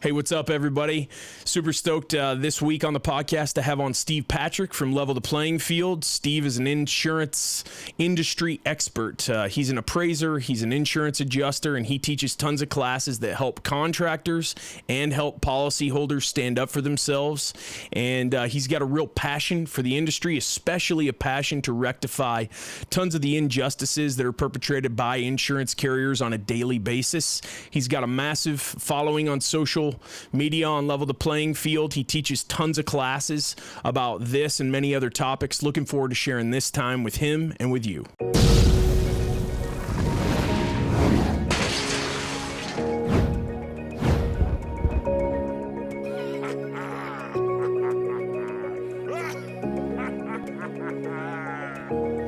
Hey, what's up, everybody? Super stoked this week on the podcast to have on Steve Patrick from Level the Playing Field. Steve is an insurance industry expert. He's an appraiser, he's an insurance adjuster, and he teaches tons of classes that help contractors and help policyholders stand up for themselves. And he's got a real passion for the industry, especially a passion to rectify tons of the injustices that are perpetrated by insurance carriers on a daily basis. He's got a massive following on social media on Level the Playing Field. He teaches tons of classes about this and many other topics. Looking forward to sharing this time with him and with you.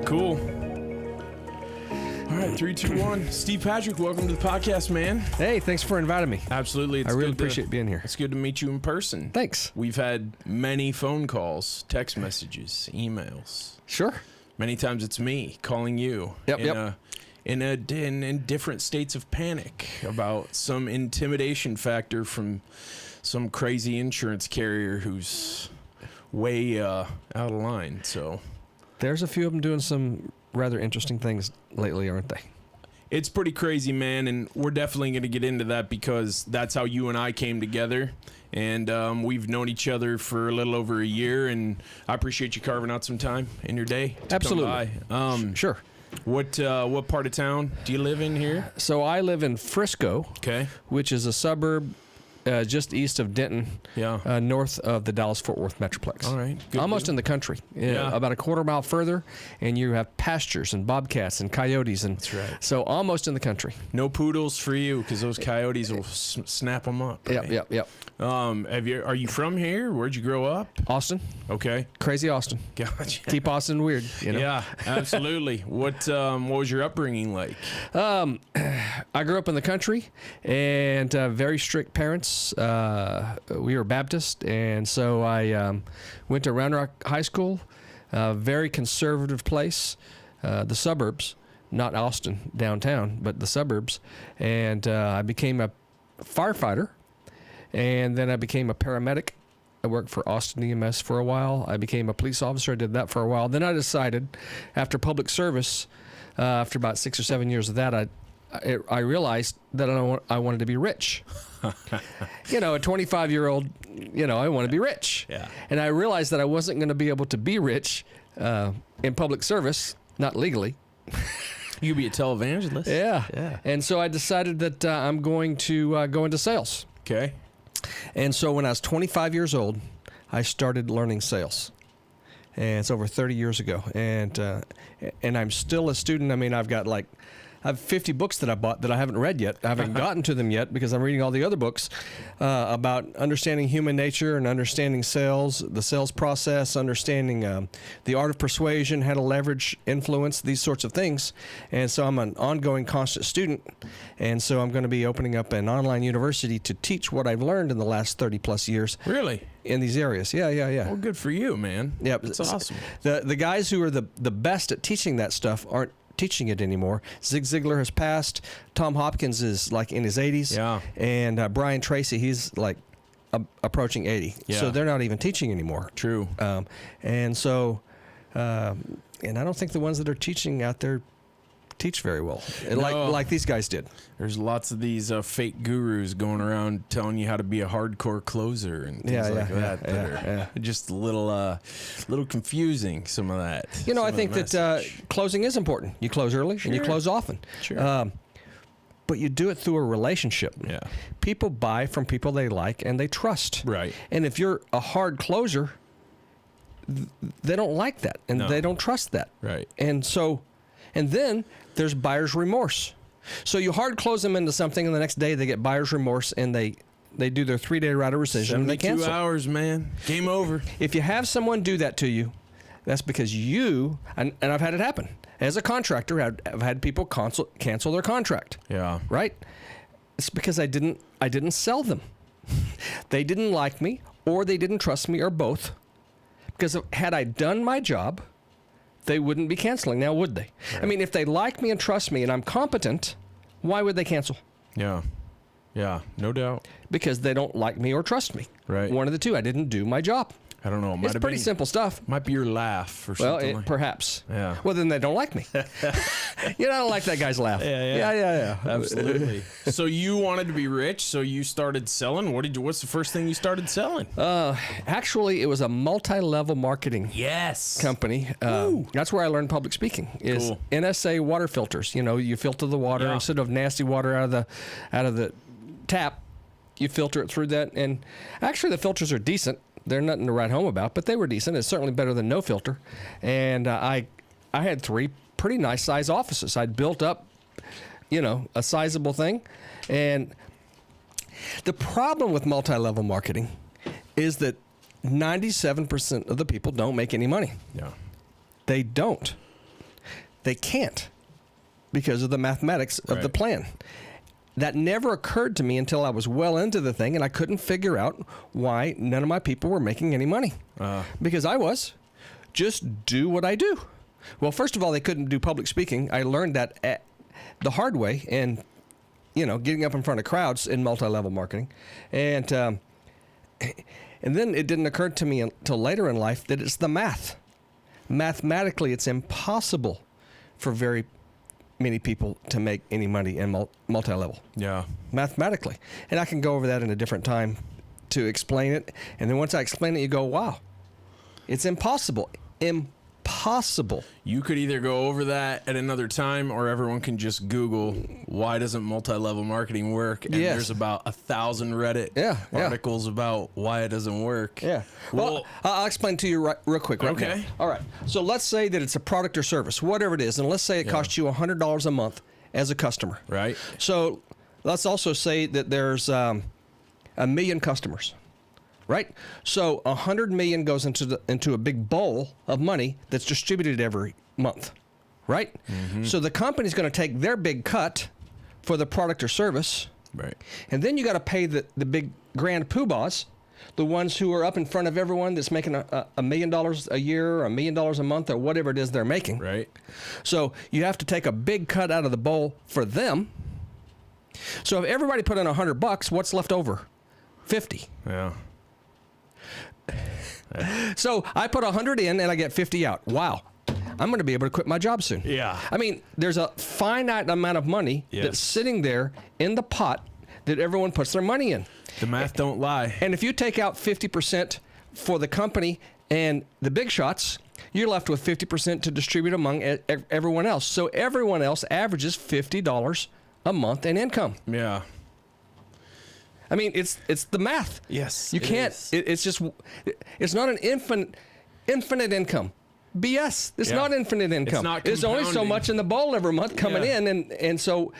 Cool. All right, 3, 2, 1. Steve Patrick, welcome to the podcast, man. Hey, thanks for inviting me. Absolutely. I really appreciate being here. It's good to meet you in person. Thanks. We've had many phone calls, text messages, emails. Sure. Many times it's me calling you. In different states of panic about some intimidation factor from some crazy insurance carrier who's way out of line. So there's a few of them doing some rather interesting things lately, aren't they? It's pretty crazy, man, and we're definitely going to get into that because that's how you and I came together, and we've known each other for a little over a year, and I appreciate you carving out some time in your day to Absolutely. come by. Sure. What part of town do you live in here? So I live in Frisco, Okay. which is a suburb just east of Denton, north of the Dallas-Fort Worth Metroplex. All right. Good Almost deal. in the country. Yeah. About a quarter mile further, and you have pastures and bobcats and coyotes. And That's right. So almost in the country. No poodles for you because those coyotes will snap them up. Right? Yep. Are you from here? Where'd you grow up? Austin. Okay. Crazy Austin. Gotcha. Keep Austin weird, you know? Yeah, absolutely. What was your upbringing like? I grew up in the country and very strict parents. We were Baptist, and so I went to Round Rock High School, a very conservative place, the suburbs, not Austin downtown, but the suburbs. And I became a firefighter, and then I became a paramedic. I worked for Austin EMS for a while. I became a police officer. I did that for a while. Then I decided, after public service, after about 6 or 7 years of that, I realized that I wanted to be rich. A 25-year-old, I want to be rich. Yeah. And I realized that I wasn't going to be able to be rich in public service, not legally. You could be a televangelist. Yeah. And so I decided that I'm going to go into sales. Okay. And so when I was 25 years old, I started learning sales. And it's over 30 years ago. And I'm still a student. I mean, I have 50 books that I bought that I haven't read yet. I haven't gotten to them yet because I'm reading all the other books about understanding human nature and understanding sales, the sales process, understanding the art of persuasion, how to leverage influence, these sorts of things. And so I'm an ongoing, constant student. And so I'm going to be opening up an online university to teach what I've learned in the last 30 plus years. Really? In these areas. Yeah. Well, good for you, man. Yeah, that's awesome. The guys who are the best at teaching that stuff aren't teaching it anymore. Zig Ziglar has passed. Tom Hopkins is like in his 80s. Yeah. And Brian Tracy, he's like approaching 80. Yeah. So they're not even teaching anymore. True. And so, and I don't think the ones that are teaching out there teach very well, like these guys did. There's lots of these fake gurus going around telling you how to be a hardcore closer and things like that. That are just a little confusing, some of that. I think that closing is important. You close early and you close often. Sure. But you do it through a relationship. Yeah. People buy from people they like and they trust. Right. And if you're a hard closer, they don't like that and they don't trust that. Right. And then there's buyer's remorse. So you hard close them into something, and the next day they get buyer's remorse, and they do their 3-day right of rescission. And they cancel. 72 hours, man. Game over. If you have someone do that to you, that's because you, and I've had it happen. As a contractor, I've had people cancel their contract. Yeah. Right? It's because I didn't sell them. They didn't like me, or they didn't trust me, or both. Because had I done my job, they wouldn't be canceling now, would they? Right. I mean, if they like me and trust me and I'm competent, why would they cancel? Yeah. Yeah, no doubt. because they don't like me or trust me. Right. One of the two. I didn't do my job. I don't know. It might It's have pretty been, simple stuff. Might be your laugh or Well, something. Like. perhaps. Yeah. Well, then they don't like me. I don't like that guy's laugh. Yeah. Absolutely. So you wanted to be rich, so you started selling. What's the first thing you started selling? Actually, it was a multi-level marketing Yes. company. That's where I learned public speaking. Is Cool. NSA water filters. You filter the water Yeah. instead of nasty water out of the tap. You filter it through that, and actually the filters are decent. They're nothing to write home about, but they were decent. It's certainly better than no filter. And I had 3 pretty nice size offices. I'd built up, a sizable thing. And the problem with multi-level marketing is that 97% of the people don't make any money. Yeah. They don't. They can't because of the mathematics of the Right. plan. That never occurred to me until I was well into the thing, and I couldn't figure out why none of my people were making any money. Because I was. Just do what I do. Well, first of all, they couldn't do public speaking. I learned that the hard way, and getting up in front of crowds in multi-level marketing, and then it didn't occur to me until later in life that it's the math. Mathematically, it's impossible for very many people to make any money in multi-level. Yeah. Mathematically. And I can go over that in a different time to explain it. And then once I explain it, you go, wow, it's impossible. Impossible. You could either go over that at another time, or everyone can just Google why doesn't multi-level marketing work, and Yes. there's about 1,000 Reddit articles about why it doesn't work. Yeah. Well, I'll explain to you real quick. Okay. Now. All right. So let's say that it's a product or service, whatever it is, and let's say it costs you $100 a month as a customer. Right. So let's also say that there's 1 million customers. Right? So 100 million goes into a big bowl of money that's distributed every month. Right? Mm-hmm. So the company's going to take their big cut for the product or service. Right. And then you got to pay the big grand poobahs, the ones who are up in front of everyone that's making $1 million a year or $1 million a month or whatever it is they're making. Right. So you have to take a big cut out of the bowl for them. So if everybody put in $100, what's left over? 50. Yeah. So I put 100 in and I get 50 out. Wow. I'm going to be able to quit my job soon. Yeah. I mean, there's a finite amount of money that's sitting there in the pot that everyone puts their money in. The math don't lie. And if you take out 50% for the company and the big shots, you're left with 50% to distribute among everyone else. So everyone else averages $50 a month in income. Yeah. I mean, it's the math. Yes. You can't. It's not an infinite income. BS. It's not infinite income. not There's only so compounding. much in the bowl every month coming in, and so,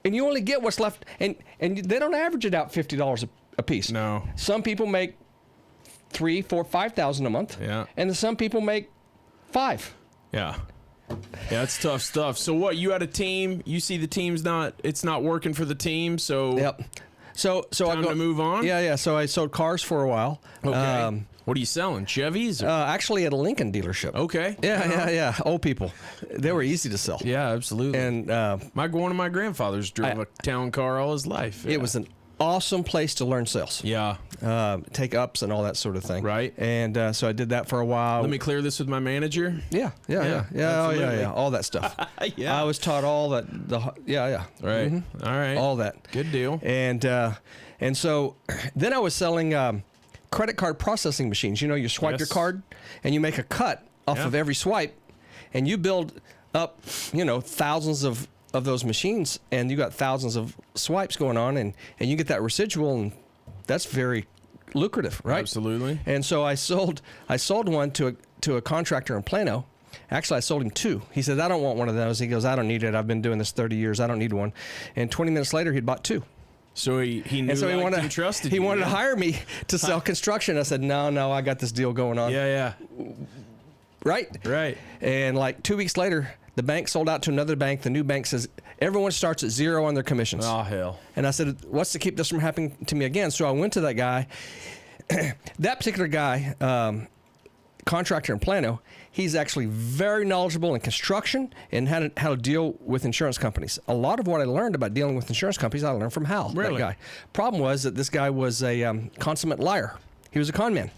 and you only get what's left, and they don't average it out $50 a piece. No. Some people make $3,000, $4,000, $5,000 a month. Yeah. And some people make $5,000. Yeah. Yeah, it's tough stuff. So what? You had a team. You see the team's it's not working for the team. So Yep. So time to move on. Yeah. So I sold cars for a while. Okay. What are you selling? Chevys? Or? Actually, at a Lincoln dealership. Okay. Yeah. Old people. They were easy to sell. Yeah, absolutely. And one of my grandfathers drove a town car all his life. it was an awesome place to learn sales. Yeah. Take ups and all that sort of thing. Right. And so I did that for a while. Let me clear this with my manager. Yeah. absolutely. All that stuff. Yeah. I was taught all that. Right. Mm-hmm. All right. All that. Good deal. And so then I was selling credit card processing machines. You swipe your card and you make a cut off of every swipe, and you build up, thousands of those machines, and you got thousands of swipes going on, and you get that residual, and that's very lucrative, right? Absolutely. And so I sold one to a contractor in Plano. Actually, I sold him 2. He said, I don't want one of those. He goes, I don't need it. I've been doing this 30 years. I don't need one. And 20 minutes later, he'd bought 2. So he knew, And so he liked, and trusted you. He wanted to hire me to sell construction. I said, no, I got this deal going on. Yeah. Right. And like 2 weeks later, the bank sold out to another bank. The new bank says everyone starts at 0 on their commissions. Oh, hell. And I said, what's to keep this from happening to me again? So I went to that guy. That particular guy contractor in Plano. He's actually very knowledgeable in construction and how to deal with insurance companies. A lot of what I learned about dealing with insurance companies, I learned from Hal, Really? that guy. Problem was that this guy was a consummate liar. He was a con man.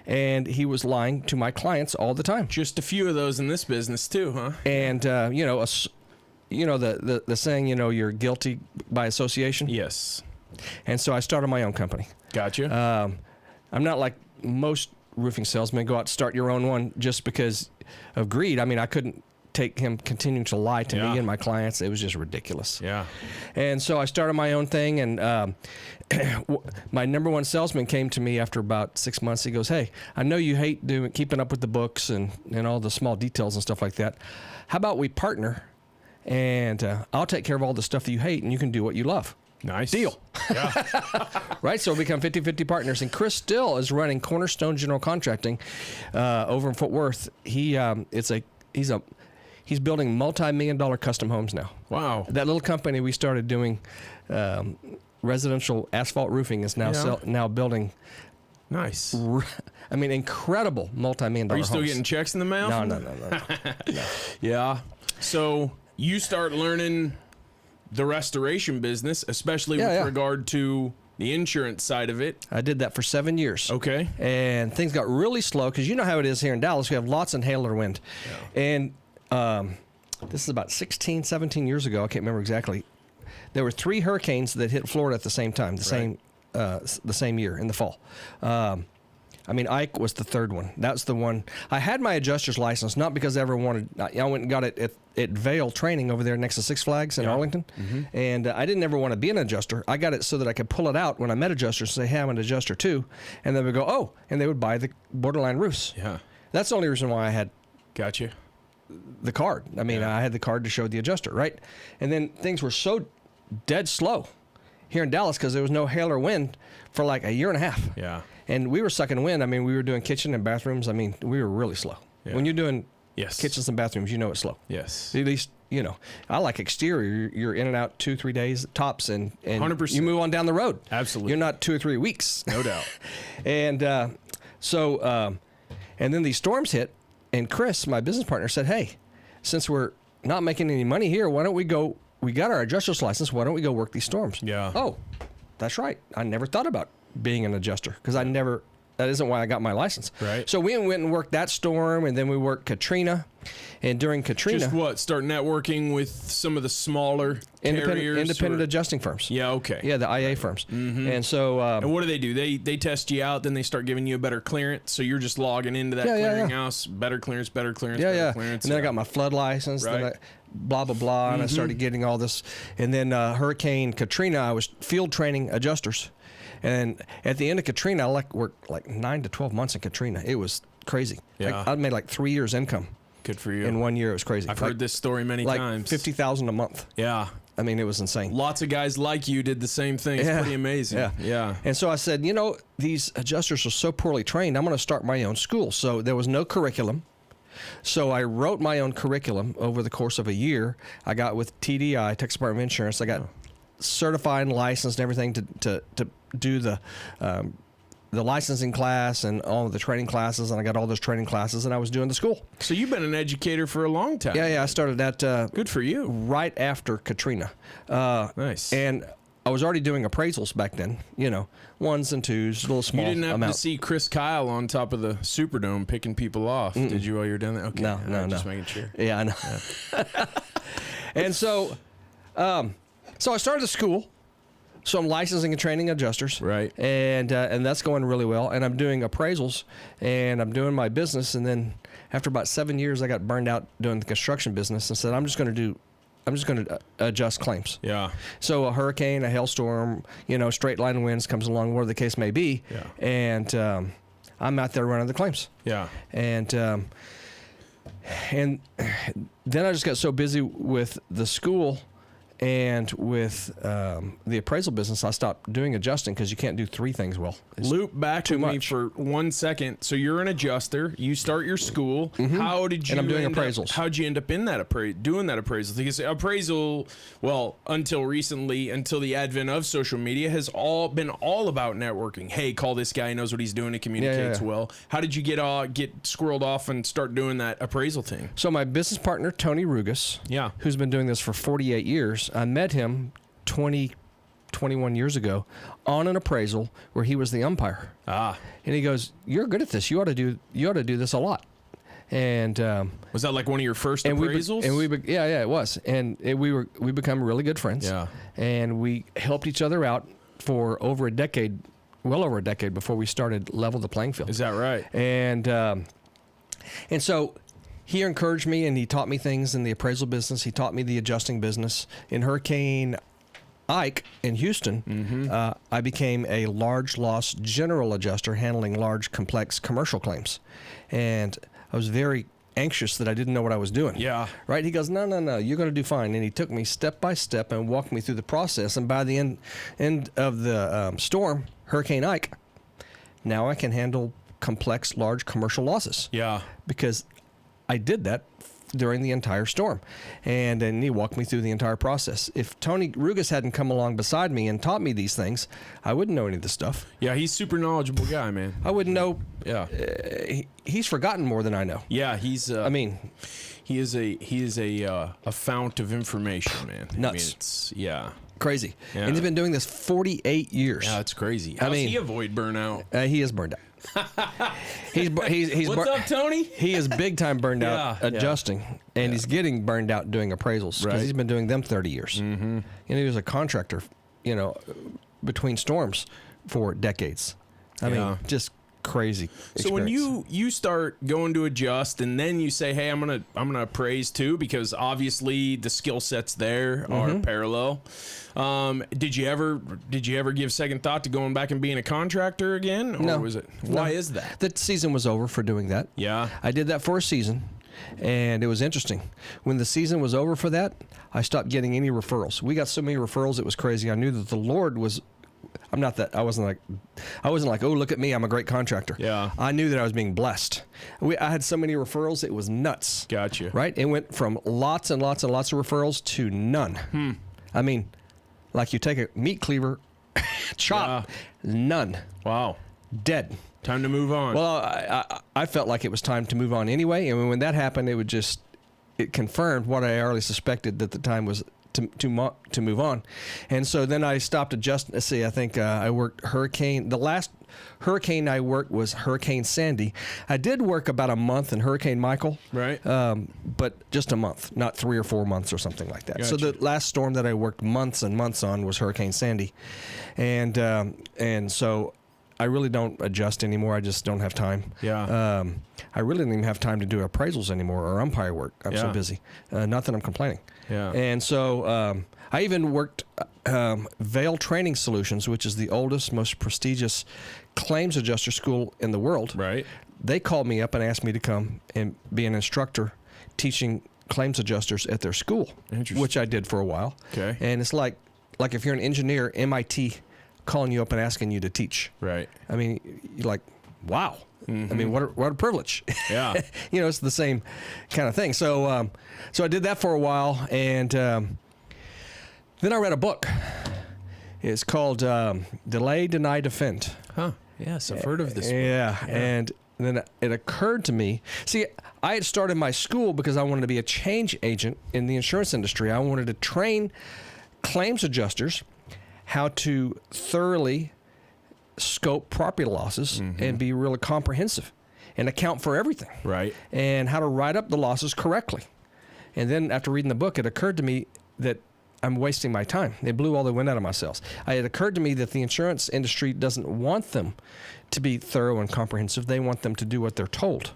And he was lying to my clients all the time. Just a few of those in this business too, huh? And, the saying, you're guilty by association. Yes. And so I started my own company. Gotcha. I'm not like most roofing salesmen, go out and start your own one just because of greed. I mean, I couldn't take him continuing to lie to me and my clients. It was just ridiculous. Yeah. And so I started my own thing, and my number one salesman came to me after about 6 months. He goes, "Hey, I know you hate keeping up with the books and all the small details and stuff like that. How about we partner, and I'll take care of all the stuff that you hate, and you can do what you love." Nice. Deal. Yeah. Right, so we become 50-50 partners. And Chris still is running Cornerstone General Contracting over in Fort Worth. He's building multi-million-dollar custom homes now. Wow. That little company we started doing residential asphalt roofing is now now building. Nice. Incredible multi-million-dollar Are you still homes. getting checks in the mail? No. Yeah. So you start learning the restoration business, especially with regard to the insurance side of it. I did that for 7 years. Okay. And things got really slow because you know how it is here in Dallas. We have lots of hail or wind. Yeah. And this is about 16, 17 years ago. I can't remember exactly. There were 3 hurricanes that hit Florida at the same time, the same year in the fall. Ike was the third one. That's the one. I had my adjuster's license, not because I ever wanted. I went and got it at Vail Training over there next to Six Flags in Arlington. Mm-hmm. And I didn't ever want to be an adjuster. I got it so that I could pull it out when I met adjusters and say, "Hey, I'm an adjuster too." And they would go, "Oh," and they would buy the borderline roofs. Yeah. That's the only reason why I had Gotcha. the card. I had the card to show the adjuster, right? And then things were so dead slow here in Dallas because there was no hail or wind for like a year and a half. Yeah. And we were sucking wind. We were doing kitchen and bathrooms. We were really slow. Yeah. When you're doing kitchens and bathrooms, it's slow. Yes. At least, I like exterior. You're in and out 2-3 days tops, and 100%. You move on down the road. Absolutely. You're not 2 or 3 weeks. No doubt. And and then these storms hit, and Chris, my business partner, said, "Hey, since we're not making any money here, why don't we go? We got our adjuster's license. Why don't we go work these storms?" Yeah. Oh, that's right. I never thought about being an adjuster because that isn't why I got my license. Right. So we went and worked that storm, and then we worked Katrina. And during Katrina, just start networking with some of the smaller independent adjusting firms. Yeah, okay. Yeah, the IA firms. Mm-hmm. And so, and what do? They test you out, then they start giving you a better clearance. So you're just logging into that clearinghouse, better clearance. And then I got my flood license. Right. Then blah blah blah, and I started getting all this. And then Hurricane Katrina, I was field training adjusters. And at the end of Katrina, I worked like 9 to 12 months in Katrina. It was crazy. Yeah. I made like 3 years income. Good for you. In 1 year, it was crazy. I've heard this story many times. $50,000 a month. Yeah. It was insane. Lots of guys like you did the same thing. It's pretty amazing. Yeah. And so I said, these adjusters are so poorly trained, I'm going to start my own school. So there was no curriculum. So I wrote my own curriculum over the course of a year. I got with TDI, Texas Department of Insurance. I got certified and licensed and everything to do the licensing class and all of the training classes, and I got all those training classes, and I was doing the school. So you've been an educator for a long time. Yeah, I started that. Good for you. Right after Katrina. Nice. And I was already doing appraisals back then, ones and twos, little small You didn't have amount. to see Chris Kyle on top of the Superdome picking people off, did you, while you were down there? Okay. No. Just making sure. Yeah, I know. Yeah. And so I started the school. So I'm licensing and training adjusters. Right. And that's going really well. And I'm doing appraisals, and I'm doing my business. And then after about 7 years, I got burned out doing the construction business and said, I'm just going to adjust claims. Yeah. So a hurricane, a hailstorm, straight line winds comes along, whatever the case may be. Yeah. And I'm out there running the claims. Yeah. And then I just got so busy with the school And with the appraisal business, I stopped doing adjusting because you can't do three things well. It's Loop back to me much. for 1 second. So you're an adjuster. You start your school. How did you? And I'm doing end appraisals. How'd you end up in that doing that appraisal? Because appraisal, well, until recently, until the advent of social media, has been all about networking. Hey, call this guy. He knows what he's doing. He communicates well. How did you get squirred off and start doing that appraisal thing? So my business partner, Tony Rugas, who's been doing this for 48 years, I met him 21 years ago on an appraisal where he was the umpire. And he goes, "You're good at this. You ought to do this a lot." And was that like one of your first appraisals? It was. And we become really good friends. Yeah. And we helped each other out for well over a decade before we started Level the Playing Field. Is that right? And so he encouraged me, and he taught me things in the appraisal business. He taught me the adjusting business. In Hurricane Ike in Houston, I became a large loss general adjuster handling large, complex commercial claims. And I was very anxious that I didn't know what I was doing. Yeah. Right? He goes, no, you're going to do fine. And he took me step by step and walked me through the process. And by the end of the storm, Hurricane Ike, now I can handle complex, large commercial losses. Yeah. Because I did that during the entire storm. And then he walked me through the entire process. If Tony Rugas hadn't come along beside me and taught me these things, I wouldn't know any of this stuff. Yeah, he's super knowledgeable guy, man. I wouldn't know. Yeah. He's forgotten more than I know. Yeah, he's he is a fount of information, man. Nuts. I mean, it's crazy. Yeah. And he's been doing this 48 years. Yeah, it's crazy. How does he avoid burnout? He is burned out. he's What's up, Tony? He is big time burned out adjusting, and he's getting burned out doing appraisals because he's been doing them 30 years. And he was a contractor, between storms for decades. I mean, just crazy experience. So when you start going to adjust, and then you say, hey, I'm gonna appraise too, because obviously the skill sets there are parallel. Did you ever give second thought to going back and being a contractor again, or no. was it? Why is that? The season was over for doing that. Yeah, I did that for a season, and it was interesting. When the season was over for that, I stopped getting any referrals. We got so many referrals, it was crazy. I knew that the Lord was. I wasn't like, oh, look at me, I'm a great contractor. Yeah. I knew that I was being blessed. I had so many referrals, it was nuts. Gotcha. Right? It went from lots and lots and lots of referrals to none. I mean, like you take a meat cleaver, chop, none. Wow. Dead. Time to move on. Well, I felt like it was time to move on anyway, and when that happened, it confirmed what I already suspected, that the time was to move on. And so then I stopped adjusting. Let's see, I think I worked the last hurricane I worked was Hurricane Sandy. I did work about a month in Hurricane Michael. Right. But just a month, not 3 or 4 months or something like that. Gotcha. So the last storm that I worked months and months on was Hurricane Sandy. And so I really don't adjust anymore. I just don't have time. Yeah. I really don't even have time to do appraisals anymore or umpire work. I'm so busy. Not that I'm complaining. Yeah. And so I even worked Vail Training Solutions, which is the oldest, most prestigious claims adjuster school in the world. Right. They called me up and asked me to come and be an instructor teaching claims adjusters at their school, which I did for a while. Okay. And it's like if you're an engineer, MIT calling you up and asking you to teach. Right. I mean, you're like, wow. I mean, what a privilege. Yeah. It's the same kind of thing. So I did that for a while, and then I read a book. It's called Delay, Deny, Defend. Huh. Yes, I've heard of this book. Yeah. And then it occurred to me, see, I had started my school because I wanted to be a change agent in the insurance industry. I wanted to train claims adjusters how to thoroughly scope property losses and be really comprehensive and account for everything. Right. And how to write up the losses correctly. And then after reading the book, it occurred to me that I'm wasting my time. It blew all the wind out of my sails. It occurred to me that the insurance industry doesn't want them to be thorough and comprehensive. They want them to do what they're told.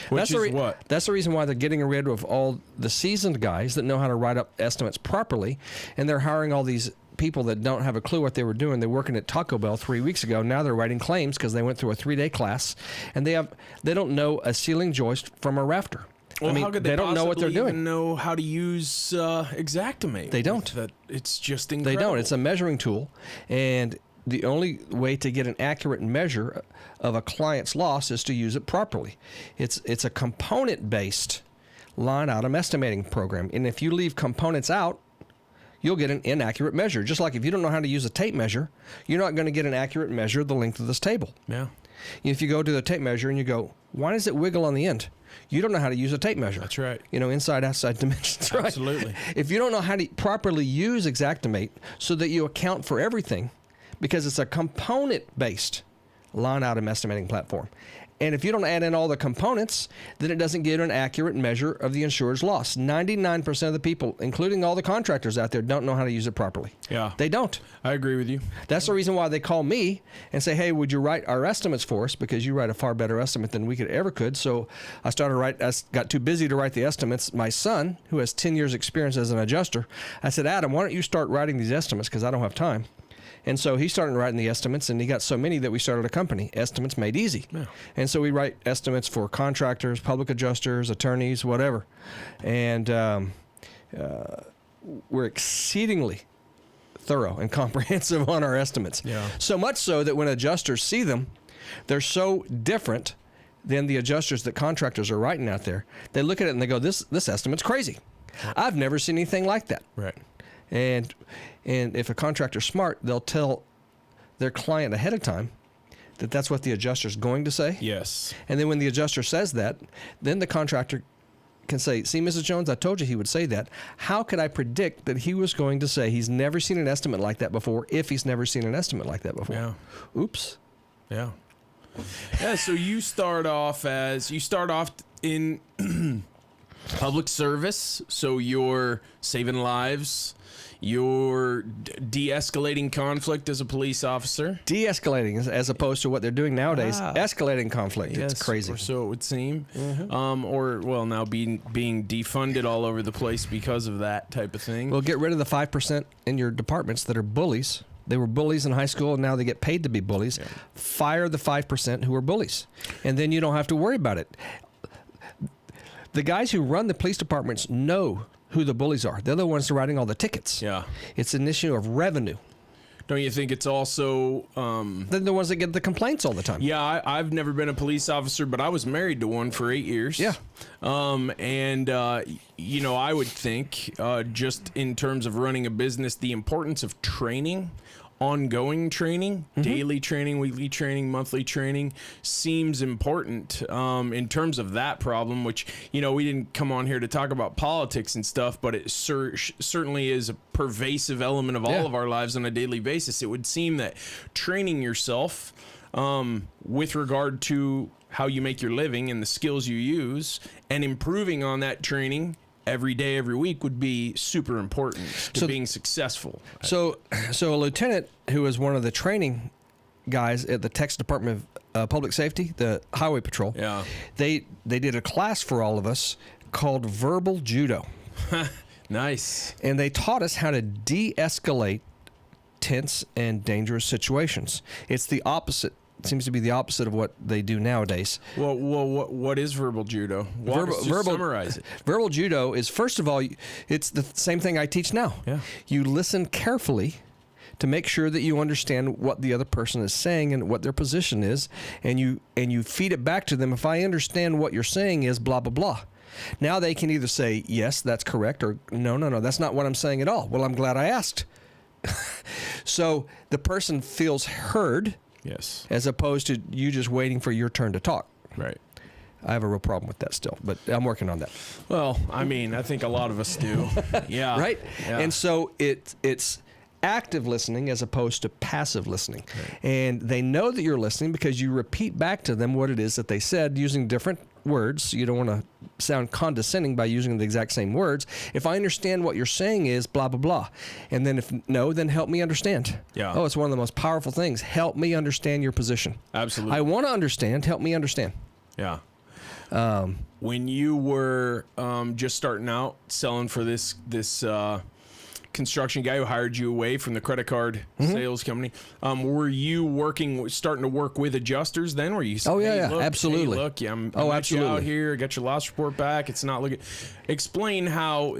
That's the reason why they're getting rid of all the seasoned guys that know how to write up estimates properly, and they're hiring all these people that don't have a clue what they were doing. They're working at Taco Bell 3 weeks ago. Now they're writing claims because they went through a 3-day class, and they don't know a ceiling joist from a rafter. Well, I mean, how could they don't know what they're possibly doing. even know how to use Xactimate? They don't. That it's just incredible. They don't. It's a measuring tool, and the only way to get an accurate measure of a client's loss is to use it properly. It's a component-based line item estimating program, and if you leave components out, you'll get an inaccurate measure. Just like if you don't know how to use a tape measure, you're not going to get an accurate measure of the length of this table. Yeah. If you go to the tape measure and you go, why does it wiggle on the end? You don't know how to use a tape measure. That's right. Inside, outside dimensions, right? Absolutely. If you don't know how to properly use Xactimate so that you account for everything, because it's a component-based line item estimating platform. And if you don't add in all the components, then it doesn't give an accurate measure of the insurer's loss. 99% of the people, including all the contractors out there, don't know how to use it properly. Yeah. They don't. I agree with you. That's the reason why they call me and say, hey, would you write our estimates for us? Because you write a far better estimate than we could. So I got too busy to write the estimates. My son, who has 10 years experience as an adjuster, I said, Adam, why don't you start writing these estimates? Because I don't have time. And so he started writing the estimates, and he got so many that we started a company, Estimates Made Easy. Yeah. And so we write estimates for contractors, public adjusters, attorneys, whatever. And we're exceedingly thorough and comprehensive on our estimates. Yeah. So much so that when adjusters see them, they're so different than the adjusters that contractors are writing out there. They look at it and they go, this estimate's crazy. I've never seen anything like that. Right. And if a contractor's smart, they'll tell their client ahead of time that that's what the adjuster's going to say. Yes. And then when the adjuster says that, then the contractor can say, see, Mrs. Jones, I told you he would say that. How could I predict that he was going to say he's never seen an estimate like that before if he's never seen an estimate like that before? Yeah. Oops. Yeah. Yeah, so you start off in public service, so you're saving lives. You're de-escalating conflict as a police officer. De-escalating as opposed to what they're doing nowadays. Escalating conflict. Yes, it's crazy. Or so it would seem. Mm-hmm. Now being defunded all over the place because of that type of thing. Well, get rid of the 5% in your departments that are bullies. They were bullies in high school, and now they get paid to be bullies. Yeah. Fire the 5% who are bullies, and then you don't have to worry about it. The guys who run the police departments know who the bullies are. They're the ones who are writing all the tickets. Yeah. It's an issue of revenue. Don't you think it's also... They're the ones that get the complaints all the time. Yeah, I've never been a police officer, but I was married to one for 8 years. Yeah. I would think, just in terms of running a business, the importance of training, ongoing training, daily training, weekly training, monthly training seems important in terms of that problem, which, we didn't come on here to talk about politics and stuff, but it certainly is a pervasive element of all of our lives on a daily basis. It would seem that training yourself with regard to how you make your living and the skills you use and improving on that training every day, every week would be super important to being successful. So a lieutenant who was one of the training guys at the Texas Department of Public Safety, the Highway Patrol, they did a class for all of us called Verbal Judo. Nice. And they taught us how to de-escalate tense and dangerous situations. It's the opposite. It seems to be the opposite of what they do nowadays. Well, what is verbal judo? Summarize it. Verbal judo is, first of all, it's the same thing I teach now. Yeah. You listen carefully to make sure that you understand what the other person is saying and what their position is, and you feed it back to them. If I understand what you're saying is blah, blah, blah. Now they can either say, yes, that's correct, or no, that's not what I'm saying at all. Well, I'm glad I asked. So the person feels heard. Yes. As opposed to you just waiting for your turn to talk. Right. I have a real problem with that still, but I'm working on that. Well, I think a lot of us do. Yeah. Right? Yeah. And so it's active listening as opposed to passive listening. Right. And they know that you're listening because you repeat back to them what it is that they said using different words. You don't want to sound condescending by using the exact same words. If I understand what you're saying is blah, blah, blah. And then if no, then help me understand. Yeah. Oh, it's one of the most powerful things. Help me understand your position. Absolutely. I want to understand. Help me understand. Yeah. When you were just starting out selling for this construction guy who hired you away from the credit card sales company. Were you starting to work with adjusters then? Were you saying, absolutely. Hey, look, I'm absolutely out here. I got your loss report back. It's not looking. Explain how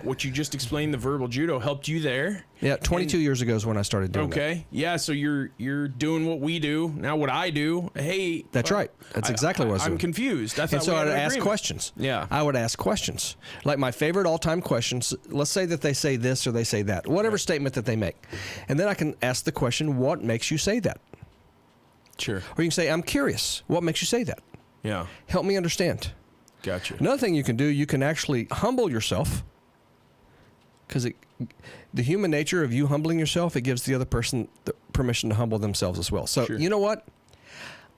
what you just explained, the verbal judo, helped you there. Yeah, 22 years ago is when I started doing that. Okay. Yeah, so you're doing what we do. Now what I do, hey. That's right. That's exactly what I was doing. I'm confused. And so I would ask questions. Yeah. I would ask questions. Like my favorite all-time questions, let's say that they say this or they say that, whatever statement that they make. And then I can ask the question, what makes you say that? Sure. Or you can say, I'm curious. What makes you say that? Yeah. Help me understand. Gotcha. Another thing you can do, you can actually humble yourself, because the human nature of you humbling yourself, it gives the other person the permission to humble themselves as well. So, You know what?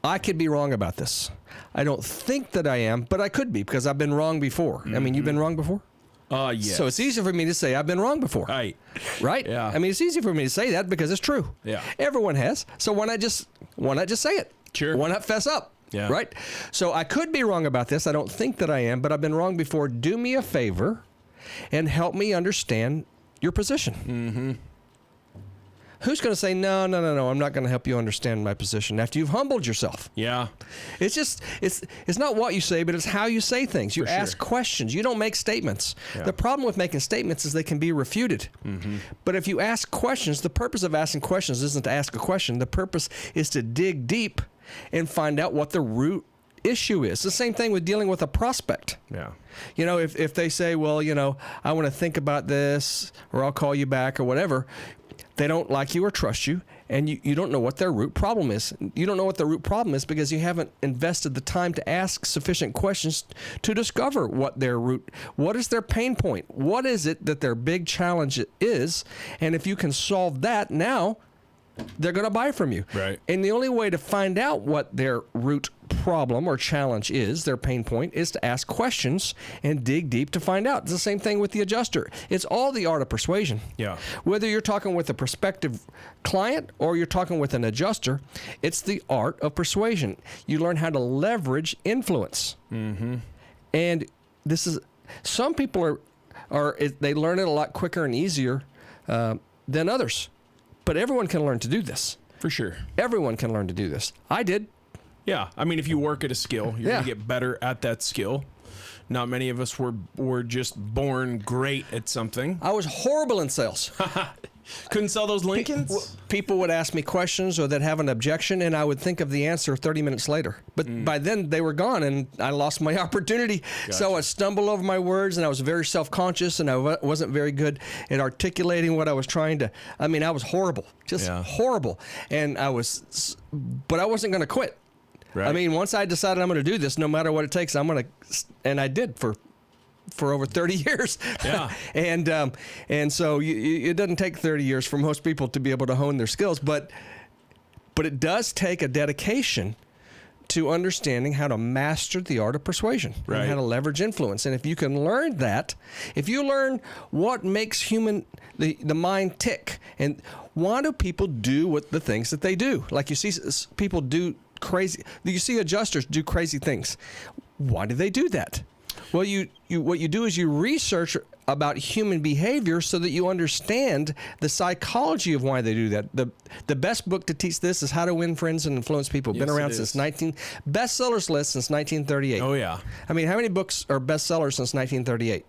I could be wrong about this. I don't think that I am, but I could be, because I've been wrong before. I mean, you've been wrong before? Yes. So it's easy for me to say I've been wrong before. Right. Right? Yeah. I mean, it's easy for me to say that because it's true. Yeah. Everyone has. So why not just say it? Sure. Why not fess up? Yeah. Right? So I could be wrong about this. I don't think that I am, but I've been wrong before. Do me a favor and help me understand your position. Mm-hmm. Who's going to say, no, I'm not going to help you understand my position after you've humbled yourself? Yeah. It's just, it's not what you say, but it's how you say things. You ask questions. You don't make statements. Yeah. The problem with making statements is they can be refuted. Mm-hmm. But if you ask questions, the purpose of asking questions isn't to ask a question. The purpose is to dig deep and find out what the root issue is. The same thing with dealing with a prospect. Yeah. You know, if they say, well, I want to think about this, or I'll call you back, or whatever, they don't like you or trust you, and you don't know what their root problem is. You don't know what the root problem is because you haven't invested the time to ask sufficient questions to discover what is their pain point? What is it that their big challenge is? And if you can solve that now, they're going to buy from you. Right. And the only way to find out what their root problem or challenge is, their pain point, is to ask questions and dig deep to find out. It's the same thing with the adjuster. It's all the art of persuasion. Yeah. Whether you're talking with a prospective client or you're talking with an adjuster, it's the art of persuasion. You learn how to leverage influence. Mm-hmm. And this is, some people they learn it a lot quicker and easier than others. But everyone can learn to do this. For sure. Everyone can learn to do this. I did. Yeah. I mean, if you work at a skill, you're going to get better at that skill. Not many of us were just born great at something. I was horrible in sales. Couldn't sell those Lincolns? People would ask me questions or they'd have an objection, and I would think of the answer 30 minutes later. But by then, they were gone, and I lost my opportunity. Gotcha. So I stumbled over my words, and I was very self-conscious, and I wasn't very good at articulating what I was trying to. I mean, I was horrible, just horrible. And but I wasn't going to quit. Right. I mean, once I decided I'm going to do this, no matter what it takes, I'm going to, and I did for over 30 years. Yeah. and so it doesn't take 30 years for most people to be able to hone their skills, but it does take a dedication to understanding how to master the art of persuasion, right, and how to leverage influence. And if you can learn that, if you learn what makes the mind tick, and why do people do the things that they do? Like you see people do crazy, you see adjusters do crazy things. Why do they do that? Well, what you do is you research about human behavior so that you understand the psychology of why they do that. The best book to teach this is How to Win Friends and Influence People. Yes, been around since bestsellers list since 1938. Oh yeah. I mean, how many books are bestsellers since 1938?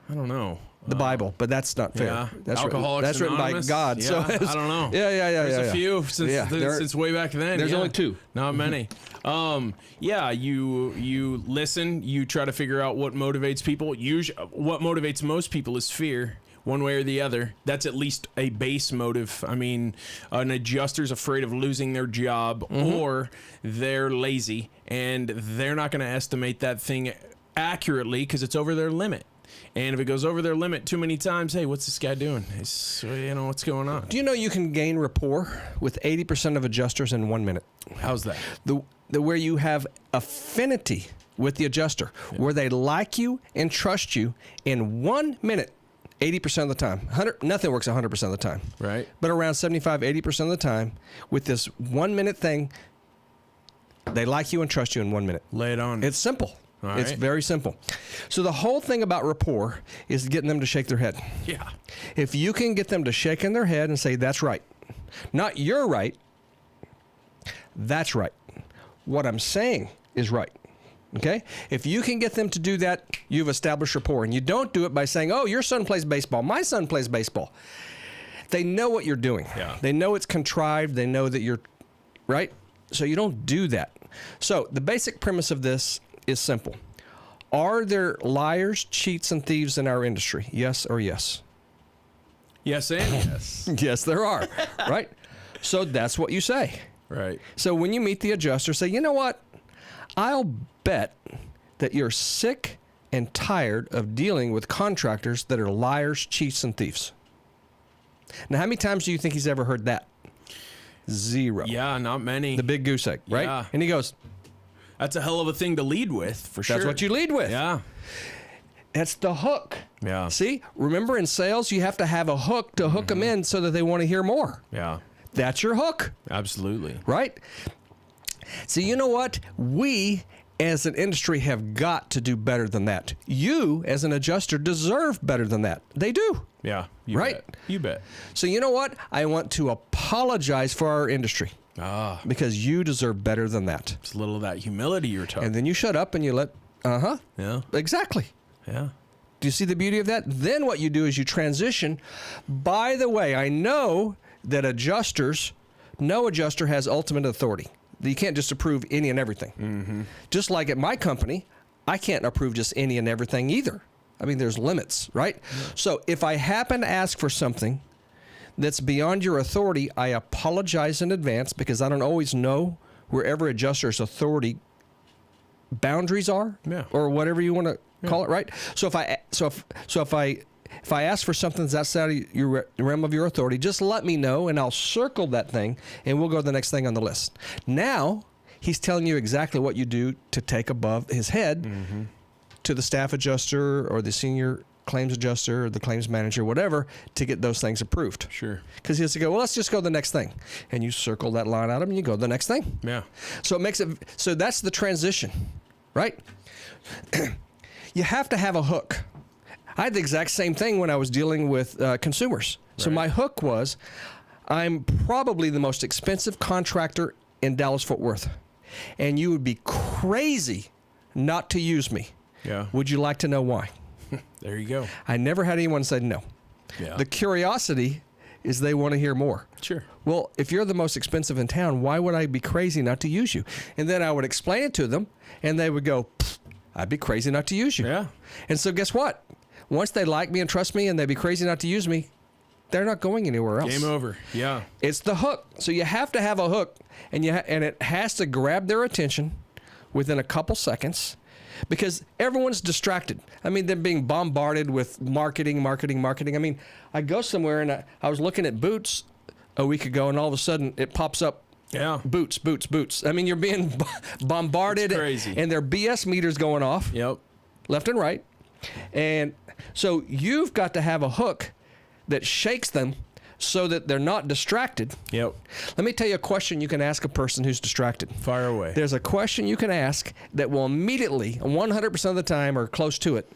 I don't know. The Bible, but that's not fair. Yeah. That's Alcoholics written by God. Yeah, so I don't know. Yeah. There's a few since way back then. There's only two. Not many. You listen. You try to figure out what motivates people. What motivates most people is fear, one way or the other. That's at least a base motive. I mean, an adjuster's afraid of losing their job, or they're lazy and they're not going to estimate that thing accurately because it's over their limit. And if it goes over their limit too many times, hey, what's this guy doing? What's going on? Do you know you can gain rapport with 80% of adjusters in 1 minute? How's that? Where you have affinity with the adjuster, where they like you and trust you in 1 minute, 80% of the time. Nothing works 100% of the time. Right. But around 75, 80% of the time, with this 1 minute thing, they like you and trust you in 1 minute. Lay it on. It's simple. All It's right. very simple. So the whole thing about rapport is getting them to shake their head. Yeah. If you can get them to shake in their head and say, that's right. Not you're right. That's right. What I'm saying is right. Okay? If you can get them to do that, you've established rapport. And you don't do it by saying, oh, your son plays baseball. My son plays baseball. They know what you're doing. Yeah. They know it's contrived. They know that you're right. So you don't do that. So the basic premise of this is simple. Are there liars, cheats, and thieves in our industry? Yes or yes? Yes and yes. Yes, there are. Right? So that's what you say. Right. So when you meet the adjuster, say, you know what? I'll bet that you're sick and tired of dealing with contractors that are liars, cheats, and thieves. Now, how many times do you think he's ever heard that? Zero. Yeah, not many. The big goose egg, right? Yeah. And he goes, That's a hell of a thing to lead with, for sure. that's what you lead with. Yeah. That's the hook. Yeah. See, remember in sales, you have to have a hook to hook them in so that they want to hear more. Yeah. That's your hook, Absolutely. right? So you know what? We, as an industry, have got to do better than that. You, as an adjuster, deserve better than that. They do. Yeah. You Right. bet. You bet. So you know what? I want to apologize for our industry Ah, because you deserve better than that. it's a little of that humility you were talking. And then you shut up and you let, Yeah. exactly. Yeah. Do you see the beauty of that? Then what you do is you transition. By the way, I know that no adjuster has ultimate authority. You can't just approve any and everything. Mm-hmm. Just like at my company, I can't approve just any and everything either. I mean, there's limits, right? Yeah. So if I happen to ask for something that's beyond your authority, I apologize in advance because I don't always know wherever adjuster's authority boundaries are, Yeah. or whatever you want to call it, right? So if I ask for something that's outside of your realm of your authority, just let me know and I'll circle that thing and we'll go to the next thing on the list. Now he's telling you exactly what you do to take above his head to the staff adjuster or the senior claims adjuster or the claims manager, whatever, to get those things approved. Sure. Because he has to go, well, let's just go to the next thing. And you circle that line out and you go to the next thing. Yeah. So it makes it, so that's the transition, right? You have to have a hook. I had the exact same thing when I was dealing with consumers. So Right. my hook was, I'm probably the most expensive contractor in Dallas-Fort Worth. And you would be crazy not to use me. Yeah. Would you like to know why? There you go. I never had anyone say no. Yeah. The curiosity is they want to hear more. Sure. Well, if you're the most expensive in town, why would I be crazy not to use you? And then I would explain it to them, and they would go, I'd be crazy not to use you. Yeah. And so guess what? Once they like me and trust me and they'd be crazy not to use me, they're not going anywhere else. Game over. Yeah. It's the hook. So you have to have a hook, and and it has to grab their attention within a couple seconds because everyone's distracted. I mean, they're being bombarded with marketing. I mean, I go somewhere and I was looking at boots a week ago, and all of a sudden it pops up. Yeah. Boots. I mean, you're being bombarded. It's crazy. And there are BS meters going off Yep. left and right. And so you've got to have a hook that shakes them so that they're not distracted. Yep. Let me tell you a question you can ask a person who's distracted. Fire away. There's a question you can ask that will immediately, 100% of the time or close to it,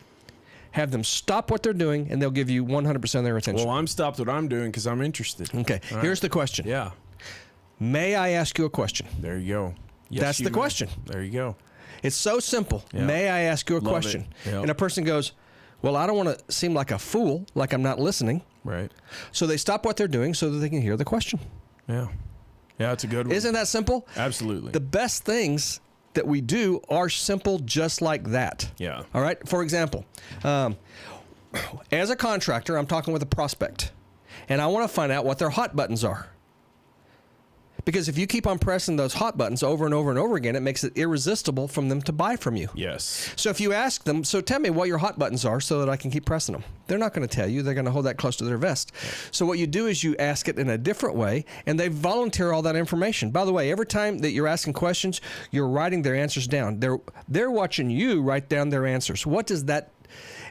have them stop what they're doing, and they'll give you 100% of their attention. Well, I'm stopped what I'm doing because I'm interested. Okay, All here's right. the question. Yeah. May I ask you a question? There you go. Yes, That's you the may. question. There you go. It's so simple. Yeah. May I ask you a Love question? it. Yep. And a person goes, well, I don't want to seem like a fool, like I'm not listening. Right. So they stop what they're doing so that they can hear the question. Yeah. Yeah, it's a good one. Isn't that simple? Absolutely. The best things that we do are simple just like that. Yeah. All right? For example, as a contractor, I'm talking with a prospect, and I want to find out what their hot buttons are. Because if you keep on pressing those hot buttons over and over and over again, it makes it irresistible from them to buy from you. Yes. So if you ask them, so tell me what your hot buttons are so that I can keep pressing them. They're not going to tell you. They're going to hold that close to their vest. So what you do is you ask it in a different way, and they volunteer all that information. By the way, every time that you're asking questions, you're writing their answers down. They're watching you write down their answers. What does that,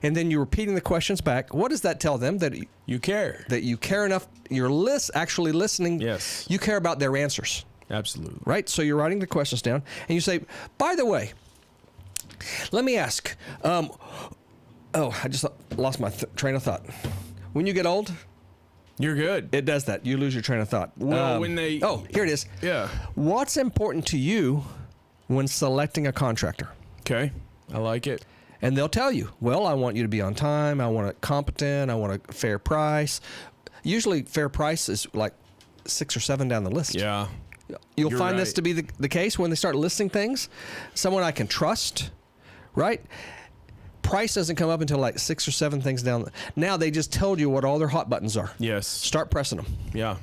and then you're repeating the questions back. What does that tell them? That You care. that you care enough, you're actually listening. Yes. You care about their answers. Absolutely. Right? So you're writing the questions down, and you say, by the way, Let me ask. I just lost my train of thought. When you get old, You're good. it does that. You lose your train of thought. Well, when they... Oh, here it is. Yeah. What's important to you when selecting a contractor? Okay. I like it. And they'll tell you, well, I want you to be on time. I want it competent. I want a fair price. Usually fair price is like 6 or 7 down the list. Yeah. You'll You're find this right. to be the case when they start listing things. Someone I can trust, right? Price doesn't come up until like 6 or 7 things down. Now they just told you what all their hot buttons are. Yes. Start pressing them. Yeah.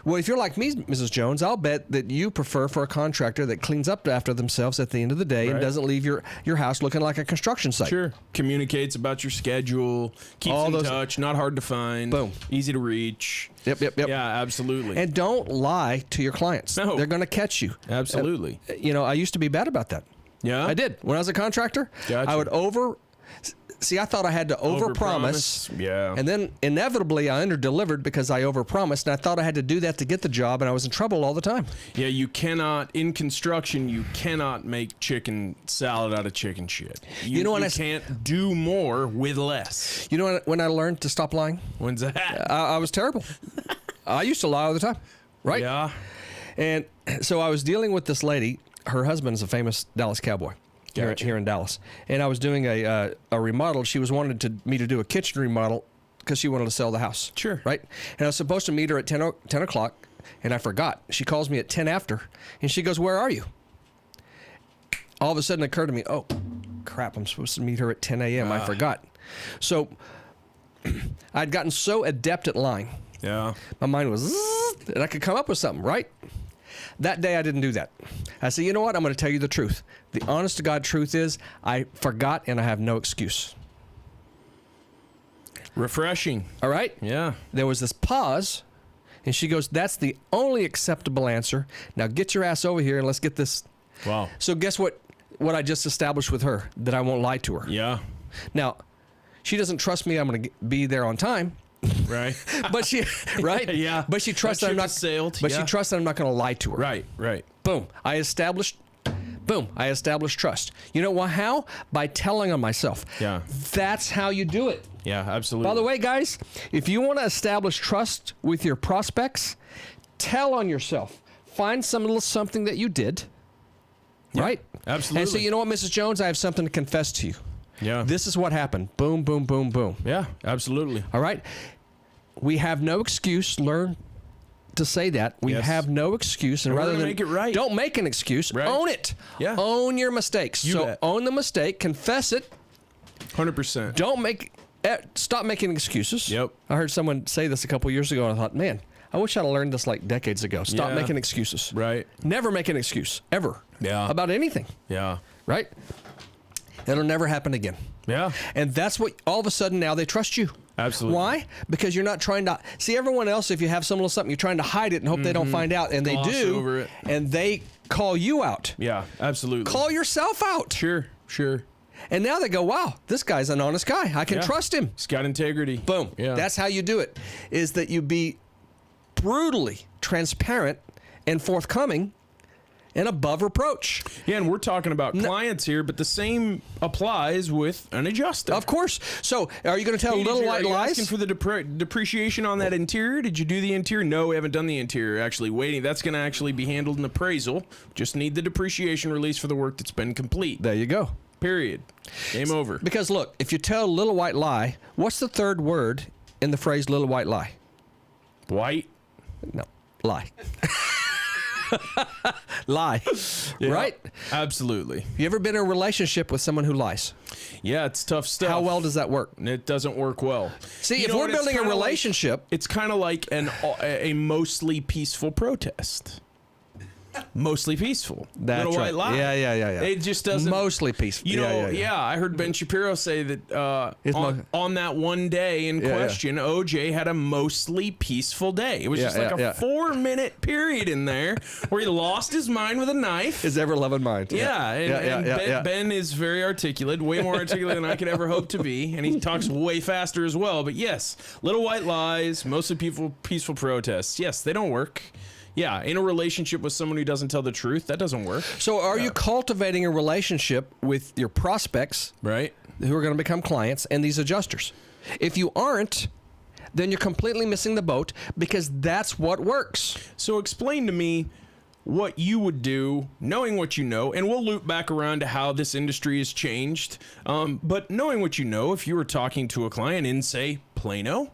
Well, if you're like me, Mrs. Jones, I'll bet that you prefer for a contractor that cleans up after themselves at the end of the day and Right. doesn't leave your house looking like a construction site. Sure. Communicates about your schedule, keeps All in those- touch, not hard to find. Boom. Easy to reach. Yep. Yeah, absolutely. And don't lie to your clients. No. They're going to catch you. Absolutely. I used to be bad about that. Yeah. I did. When I was a contractor, Gotcha. I would See, I thought I had to overpromise. Yeah. And then inevitably I underdelivered because I overpromised, and I thought I had to do that to get the job, and I was in trouble all the time. Yeah, in construction, you cannot make chicken salad out of chicken shit. You can't do more with less. You know when I learned to stop lying? When's that? I was terrible. I used to lie all the time, right? Yeah. And so I was dealing with this lady. Her husband's a famous Dallas cowboy. Gotcha. Here in Dallas. And I was doing a remodel. She was wanted me to do a kitchen remodel because she wanted to sell the house. Sure. Right? And I was supposed to meet her at 10 o'clock, and I forgot. She calls me at 10 after, and she goes, "Where are you?" All of a sudden it occurred to me, oh, crap, I'm supposed to meet her at 10 a.m. I forgot. So I'd gotten so adept at lying. Yeah. My mind was, zzz, and I could come up with something, right? That day I didn't do that. I said, you know what? I'm going to tell you the truth. The honest to God truth is I forgot and I have no excuse. Refreshing. All right? Yeah. There was this pause, and she goes, that's the only acceptable answer. Now get your ass over here and let's get this. Wow. So guess what I just established with her? That I won't lie to her. Yeah. Now, she doesn't trust me I'm going to be there on time. Right. But she, right? Yeah. But she trusts that I'm not. Sailed. But yeah. she trusts that I'm not going to lie to her. Right. Right. Boom. I established trust. You know what? How? By telling on myself. Yeah. That's how you do it. Yeah. Absolutely. By the way, guys, if you want to establish trust with your prospects, tell on yourself. Find some little something that you did. Yeah, right? Absolutely. And say, you know what, Mrs. Jones, I have something to confess to you. Yeah. This is what happened. Boom, boom, boom, boom. Yeah. Absolutely. All right? We have no excuse. Learn to say that. We Yes. have no excuse. And we're rather gonna than make it right. don't make an excuse. Right. Own it. Yeah. Own your mistakes. You So bet. own the mistake. Confess it. 100%. Don't stop making excuses. Yep. I heard someone say this a couple years ago, and I thought, man, I wish I'd learned this like decades ago. Stop Yeah. making excuses. Right. Never make an excuse, ever. Yeah. About anything, Yeah. right? It'll never happen again. Yeah. And that's what, all of a sudden now they trust you. Absolutely. Why? Because you're not trying to, see everyone else, if you have some little something, you're trying to hide it and hope they don't find out. And they Gloss do. over it. And they call you out. Yeah. Absolutely. Call yourself out. Sure. Sure. And now they go, wow, this guy's an honest guy. I can Yeah. trust him. He's got integrity. Boom. Yeah. That's how you do it, is that you be brutally transparent and forthcoming and above reproach. Yeah, and we're talking about clients here, but the same applies with an adjuster. Of course. So are you going to tell Hey, little are white you lies? asking for the depreciation on that interior? Did you do the interior? No, we haven't done the interior. Actually, waiting. That's going to actually be handled in appraisal. Just need the depreciation release for the work that's been complete. There you go. Period. Game over. Because look, if you tell a little white lie, what's the third word in the phrase little white lie? White. No, lie. Lie. Yeah, Right? Absolutely. You ever been in a relationship with someone who lies? Yeah, it's tough stuff. How well does that work? It doesn't work well. See, You if know we're what, it's building a kinda like- relationship, it's kind of like a mostly peaceful protest. Mostly peaceful. That's Little right. white lie. Yeah. It just doesn't. Mostly peaceful. You know, yeah. I heard Ben Shapiro say that It's on that one day in question, OJ had a mostly peaceful day. It was just like a 4-minute period in there where he lost his mind with a knife. His ever-loving mind. And Ben is very articulate, way more articulate than I could ever hope to be, and he talks way faster as well. But yes, little white lies, mostly peaceful protests. Yes, they don't work. Yeah, in a relationship with someone who doesn't tell the truth, that doesn't work. So are you cultivating a relationship with your prospects, right, who are going to become clients, and these adjusters? If you aren't, then you're completely missing the boat, because that's what works. So explain to me what you would do, knowing what you know, and we'll loop back around to how this industry has changed. But knowing what you know, if you were talking to a client in, say, Plano,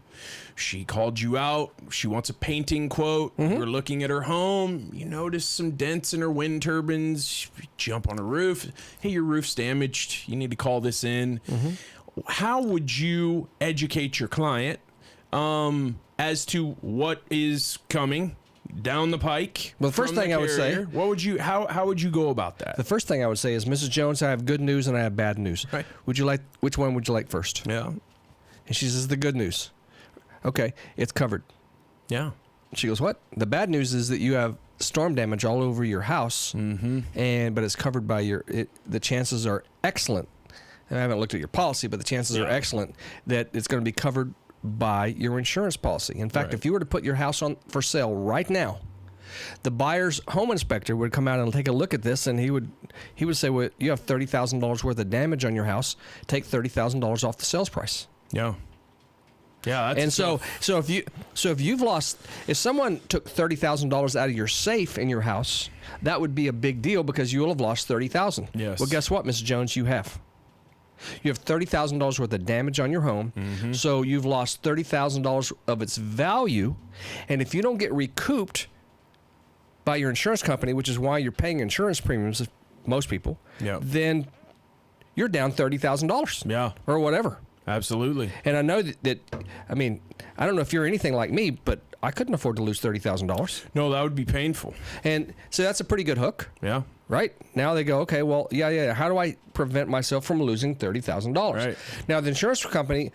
she called you out, she wants a painting quote, you're looking at her home, you notice some dents in her wind turbines, you jump on a roof, hey, your roof's damaged, you need to call this in. How would you educate your client as to what is coming down the pike? Well, the first thing I would say, what would you, how would you go about that? The first thing I would say is, Mrs. Jones, I have good news and I have bad news. Right. Which one would you like first? Yeah. And she says, the good news. Okay, it's covered. Yeah. She goes, what? The bad news is that you have storm damage all over your house, but it's covered by the chances are excellent. And I haven't looked at your policy, but the chances are excellent that it's going to be covered by your insurance policy. In fact, if you were to put your house on for sale right now, the buyer's home inspector would come out and take a look at this, and he would say, well, you have $30,000 worth of damage on your house. Take $30,000 off the sales price. Yeah. Yeah, that's if someone took $30,000 out of your safe in your house, that would be a big deal, because you will have lost $30,000. Yes. Well, guess what, Mrs. Jones? You have $30,000 worth of damage on your home, so you've lost $30,000 of its value, and if you don't get recouped by your insurance company, which is why you're paying insurance premiums, most people, then you're down $30,000. Yeah. Or whatever. Absolutely. And I know that, I mean, I don't know if you're anything like me, but I couldn't afford to lose $30,000. No, that would be painful. And so that's a pretty good hook. Yeah. Right? Now they go, okay, well, yeah. How do I prevent myself from losing $30,000? Right. Now, the insurance company,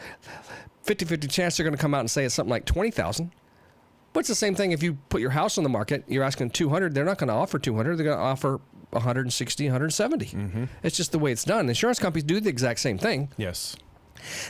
50-50 chance they're going to come out and say it's something like $20,000. But it's the same thing if you put your house on the market, you're asking $200,000, they're not going to offer $200,000, they're going to offer $160,000, $170,000. It's just the way it's done. Insurance companies do the exact same thing. Yes.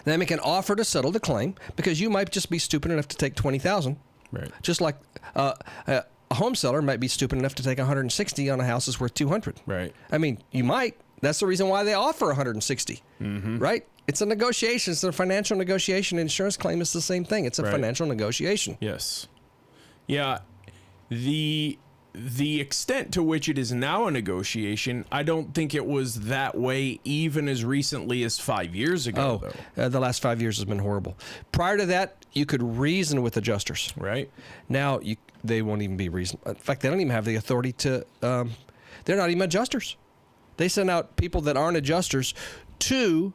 They make an offer to settle the claim, because you might just be stupid enough to take $20,000. Right. Just like a home seller might be stupid enough to take $160,000 on a house that's worth $200,000. Right. I mean, you might. That's the reason why they offer $160,000. Right? It's a negotiation. It's a financial negotiation. Insurance claim is the same thing. It's a financial negotiation. Yes. Yeah. The extent to which it is now a negotiation, I don't think it was that way even as recently as 5 years ago. The last 5 years has been horrible. Prior to that, you could reason with adjusters. Right. Now, they won't even be reasonable. In fact, they don't even have the authority to, they're not even adjusters. They send out people that aren't adjusters to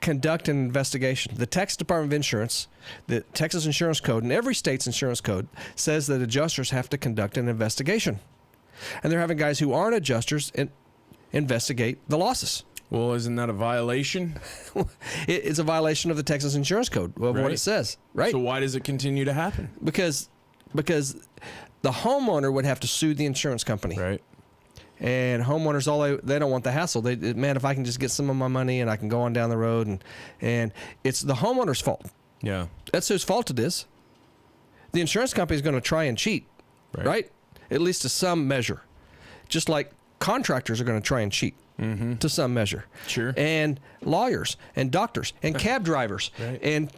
conduct an investigation. The Texas Department of Insurance, the Texas Insurance Code, and every state's insurance code says that adjusters have to conduct an investigation. And they're having guys who aren't adjusters investigate the losses. Well, isn't that a violation? It's a violation of the Texas Insurance Code of what it says, right? So why does it continue to happen? Because the homeowner would have to sue the insurance company. Right. And homeowners, they don't want the hassle. Man, if I can just get some of my money and I can go on down the road, and it's the homeowner's fault. Yeah. That's whose fault it is. The insurance company is going to try and cheat, right? At least to some measure. Just like contractors are going to try and cheat to some measure. Sure. And lawyers and doctors and cab drivers and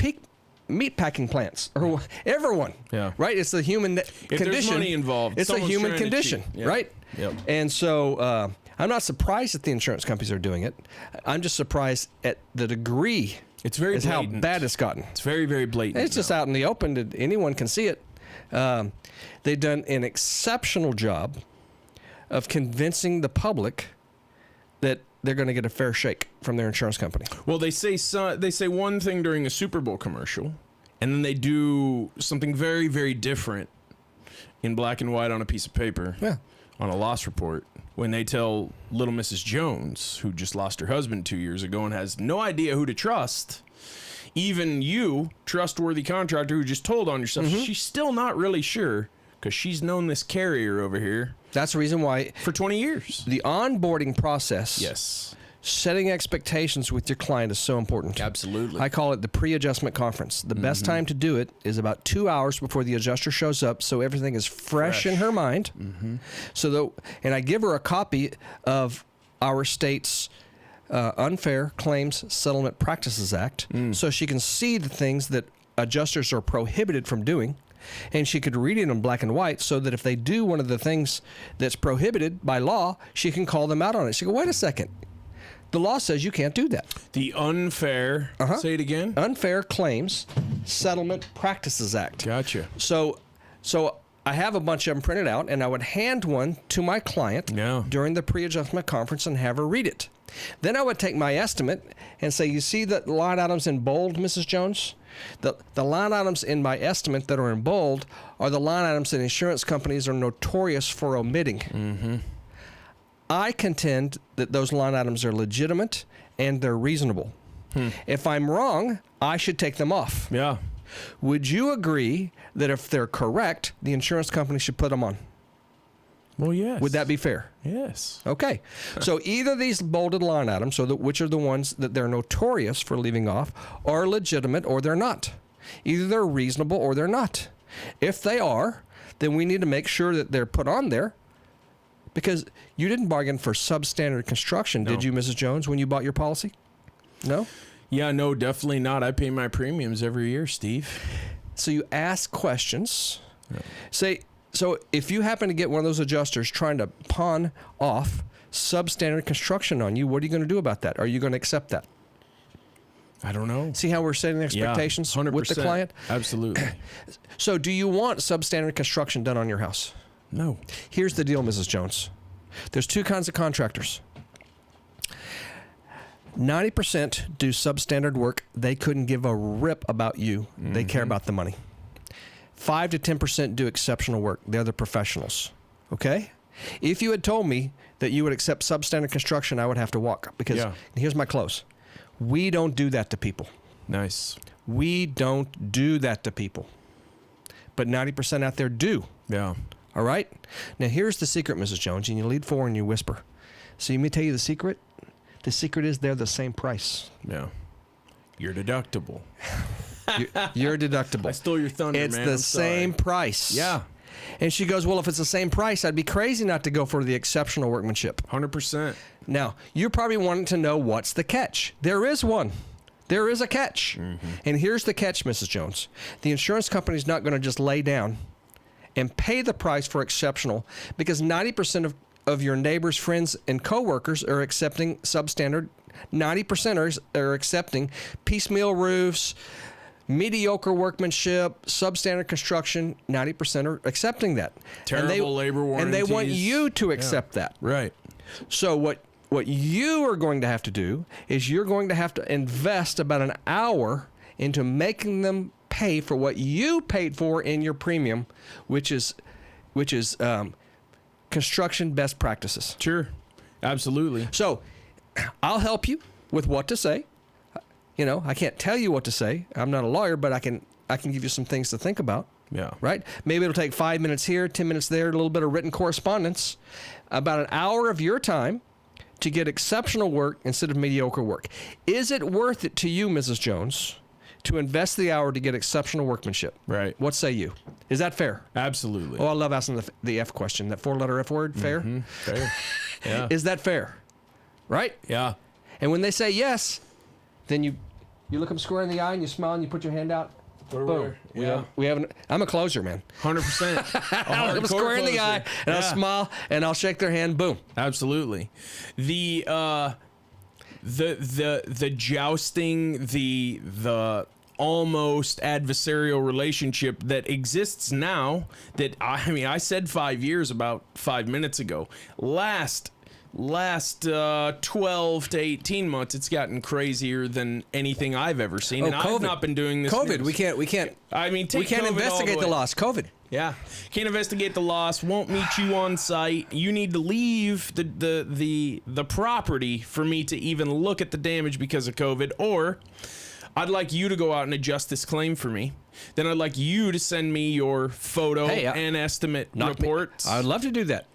meat packing plants, or everyone. Yeah. Right? It's the human condition. If there's money involved, it's a human condition, right? Yep. And so I'm not surprised that the insurance companies are doing it. I'm just surprised at the degree. It's very blatant. How bad it's gotten. It's very, very blatant. And it's just out in the open. Anyone can see it. They've done an exceptional job of convincing the public that they're going to get a fair shake from their insurance company. Well, they say one thing during a Super Bowl commercial, and then they do something very, very different in black and white on a piece of paper on a loss report when they tell little Mrs. Jones, who just lost her husband 2 years ago and has no idea who to trust, even you, trustworthy contractor who just told on yourself, she's still not really sure because she's known this carrier over here. That's the reason why. For 20 years. The onboarding process setting expectations with your client is so important. Absolutely. I call it the pre-adjustment conference. The best time to do it is about 2 hours before the adjuster shows up, so everything is fresh in her mind. And I give her a copy of our state's Unfair Claims Settlement Practices Act, so she can see the things that adjusters are prohibited from doing, and she could read it in black and white, so that if they do one of the things that's prohibited by law, she can call them out on it. She go, wait a second. The law says you can't do that. The unfair, say it again? Unfair Claims Settlement Practices Act. Gotcha. So I have a bunch of them printed out, and I would hand one to my client during the pre-adjustment conference and have her read it. Then I would take my estimate and say, you see the line items in bold, Mrs. Jones? The line items in my estimate that are in bold are the line items that insurance companies are notorious for omitting. I contend that those line items are legitimate and they're reasonable. If I'm wrong, I should take them off. Yeah. Would you agree that if they're correct, the insurance company should put them on? Well, yes. Would that be fair? Yes. Okay. So either these bolded line items, which are the ones that they're notorious for leaving off, are legitimate or they're not. Either they're reasonable or they're not. If they are, then we need to make sure that they're put on there, because you didn't bargain for substandard construction, did you, Mrs. Jones, when you bought your policy? No? Yeah, no, definitely not. I pay my premiums every year, Steve. So you ask questions. Say, so if you happen to get one of those adjusters trying to pawn off substandard construction on you, what are you going to do about that? Are you going to accept that? I don't know. See how we're setting expectations with the client? Absolutely. So do you want substandard construction done on your house? No. Here's the deal, Mrs. Jones. There's two kinds of contractors. 90% do substandard work. They couldn't give a rip about you. They care about the money. 5 to 10% do exceptional work. They're the professionals. Okay? If you had told me that you would accept substandard construction, I would have to walk, because here's my close. We don't do that to people. Nice. We don't do that to people. But 90% out there do. Yeah. All right? Now, here's the secret, Mrs. Jones. And you lead forward and you whisper. So let me tell you the secret. The secret is they're the same price. Yeah. Your deductible. Your deductible. I stole your thunder, it's man. the I'm same sorry. price. Yeah. And she goes, well, if it's the same price, I'd be crazy not to go for the exceptional workmanship. 100%. Now, you're probably wanting to know what's the catch. There is one. There is a catch. And here's the catch, Mrs. Jones. The insurance company's not going to just lay down and pay the price for exceptional, because 90% of your neighbors, friends, and coworkers are accepting substandard. 90% are accepting piecemeal roofs, mediocre workmanship, substandard construction. 90% are accepting that. Terrible labor warranties. And they want you to accept that. Right. So what you are going to have to do is you're going to have to invest about an hour into making them pay for what you paid for in your premium, which is construction best practices. Sure. Absolutely. So I'll help you with what to say. You know, I can't tell you what to say. I'm not a lawyer, but I can give you some things to think about. Yeah. Right? Maybe it'll take 5 minutes here, 10 minutes there, a little bit of written correspondence, about an hour of your time to get exceptional work instead of mediocre work. Is it worth it to you, Mrs. Jones, to invest the hour to get exceptional workmanship? Right. What say you? Is that fair? Absolutely. Oh, I love asking the F question, that 4-letter F word. Fair? Fair. Yeah. Is that fair? Right? Yeah. And when they say yes, then you look them square in the eye and you smile and you put your hand out. Boom. Yeah. We haven't. I'm a closer, man. 100%. I'll look them square in the eye and I'll smile and I'll shake their hand. Boom. Absolutely. The jousting, the almost adversarial relationship that exists now, that I said 5 years about 5 minutes ago. Last 12 to 18 months, it's gotten crazier than anything I've ever seen. And COVID. I've not been doing this. COVID. We can't. I mean, we can't COVID investigate the loss. COVID. Yeah, can't investigate the loss. Won't meet you on site. You need to leave the property for me to even look at the damage because of COVID. Or I'd like you to go out and adjust this claim for me. Then I'd like you to send me your photo and estimate reports. I'd love to do that.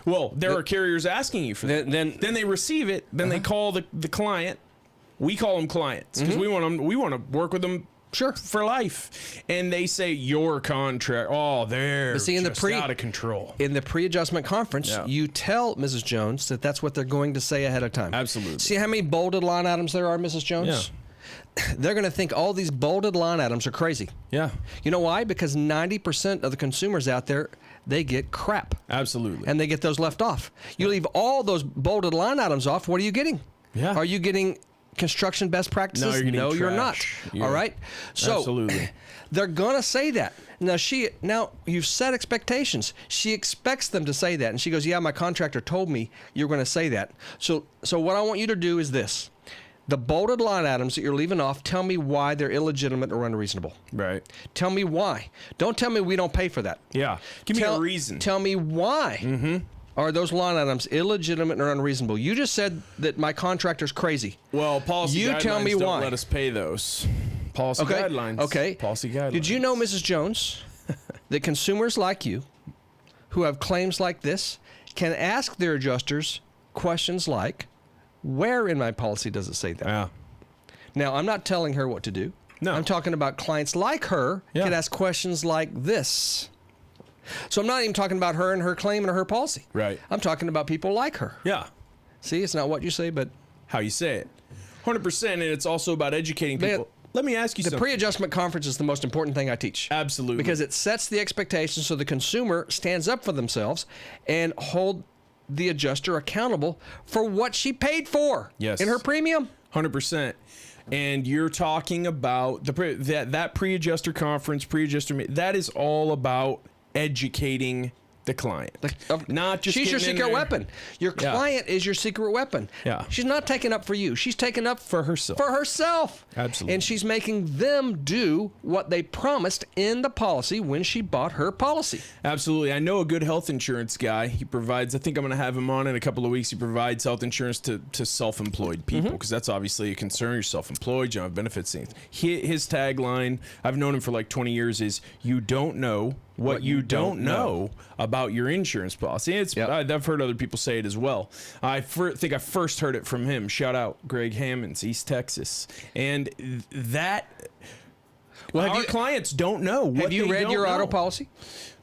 Well, there are carriers asking you for that. Then they receive it. Then they call the client. We call them clients because we want to work with them. Sure. For life. And they say your contract, they're just out of control. In the pre-adjustment conference, you tell Mrs. Jones that that's what they're going to say ahead of time. Absolutely. See how many bolded line items there are, Mrs. Jones? Yeah. They're going to think all these bolded line items are crazy. Yeah. You know why? Because 90% of the consumers out there, they get crap. Absolutely. And they get those left off. You leave all those bolded line items off, what are you getting? Yeah. Are you getting construction best practices? No, you're not. Yeah. All right. So absolutely. They're gonna say that. Now you've set expectations. She expects them to say that, and she goes, "Yeah, my contractor told me you're going to say that." So what I want you to do is this: the bolded line items that you're leaving off, tell me why they're illegitimate or unreasonable. Right. Tell me why. Don't tell me we don't pay for that. Yeah. Give me a reason. Tell me why. Mm-hmm. Are those line items illegitimate or unreasonable? You just said that my contractor's crazy. Well, policy guidelines tell me don't why. let us pay those. Policy guidelines. Okay. Policy guidelines. Did you know, Mrs. Jones, that consumers like you who have claims like this can ask their adjusters questions like, where in my policy does it say that? Yeah. Now, I'm not telling her what to do. No. I'm talking about clients like her can ask questions like this. So I'm not even talking about her and her claim and her policy. Right. I'm talking about people like her. Yeah. See, it's not what you say, but how you say it. 100%, and it's also about educating people. Let me ask you something. The pre-adjustment conference is the most important thing I teach. Absolutely. Because it sets the expectations so the consumer stands up for themselves and hold the adjuster accountable for what she paid for in her premium. 100%. And you're talking about that pre-adjuster conference, that is all about educating the client. Not just she's your secret weapon. Your client is your secret weapon. Yeah. She's not taking up for you. She's taking up for herself. For herself. Absolutely. And she's making them do what they promised in the policy when she bought her policy. Absolutely. I know a good health insurance guy. He provides, I think I'm going to have him on in a couple of weeks. He provides health insurance to self-employed people because that's obviously a concern. You're self-employed, you don't have benefits. His tagline, I've known him for like 20 years, is you don't know what you don't know about your insurance policy. I've heard other people say it as well. I think I first heard it from him. Shout out Greg Hammonds, East Texas. And that, our clients don't know. Have you read your auto policy?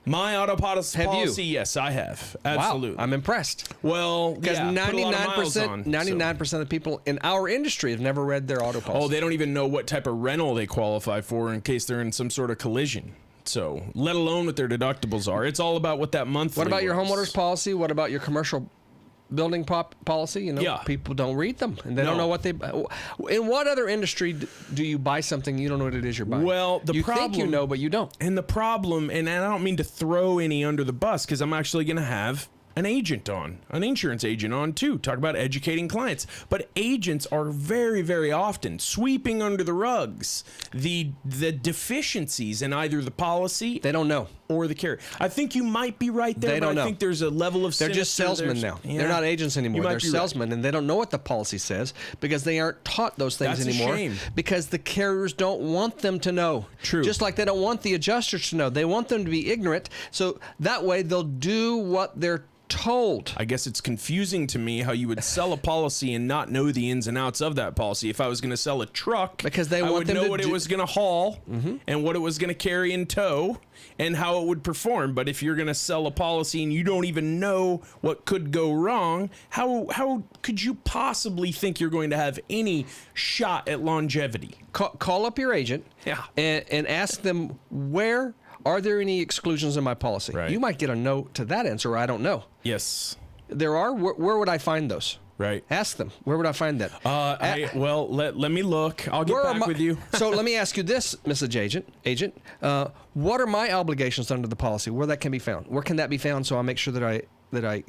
My auto policy, yes, I have. Absolutely. Wow, I'm impressed. Well, because 99% of the people in our industry have never read their auto policy. Oh, they don't even know what type of rental they qualify for in case they're in some sort of collision. So, let alone what their deductibles are. It's all about what that monthly What about your was. homeowner's policy? What about your commercial building policy? People don't read them, and they don't know what they... In what other industry do you buy something you don't know what it is you're buying? Well, you think you know, but you don't. And the problem, and I don't mean to throw any under the bus, because I'm actually going to have an insurance agent on too, talk about educating clients. But agents are very, very often sweeping under the rugs the deficiencies in either the policy they don't know or the carrier. I think you might be right there. They don't know. I think there's a level of they're just salesmen now. Yeah. They're not agents anymore. They're salesmen, and they don't know what the policy says because they aren't taught those things anymore. That's a shame. Because the carriers don't want them to know. True. Just like they don't want the adjusters to know. They want them to be ignorant, so that way they'll do what they're told. I guess it's confusing to me how you would sell a policy and not know the ins and outs of that policy. If I was going to sell a truck, because I would know what it was going to haul and what it was going to carry in tow and how it would perform. But if you're going to sell a policy and you don't even know what could go wrong, how could you possibly think you're going to have any shot at longevity? Call up your agent and ask them, where are there any exclusions in my policy? Right. You might get a no to that answer, or I don't know. Yes. There are. Where would I find those? Right. Ask them. Where would I find that? Let me look. I'll get back with you. So let me ask you this, Mrs. Agent. What are my obligations under the policy? Where that can be found? Where can that be found so I'll make sure that I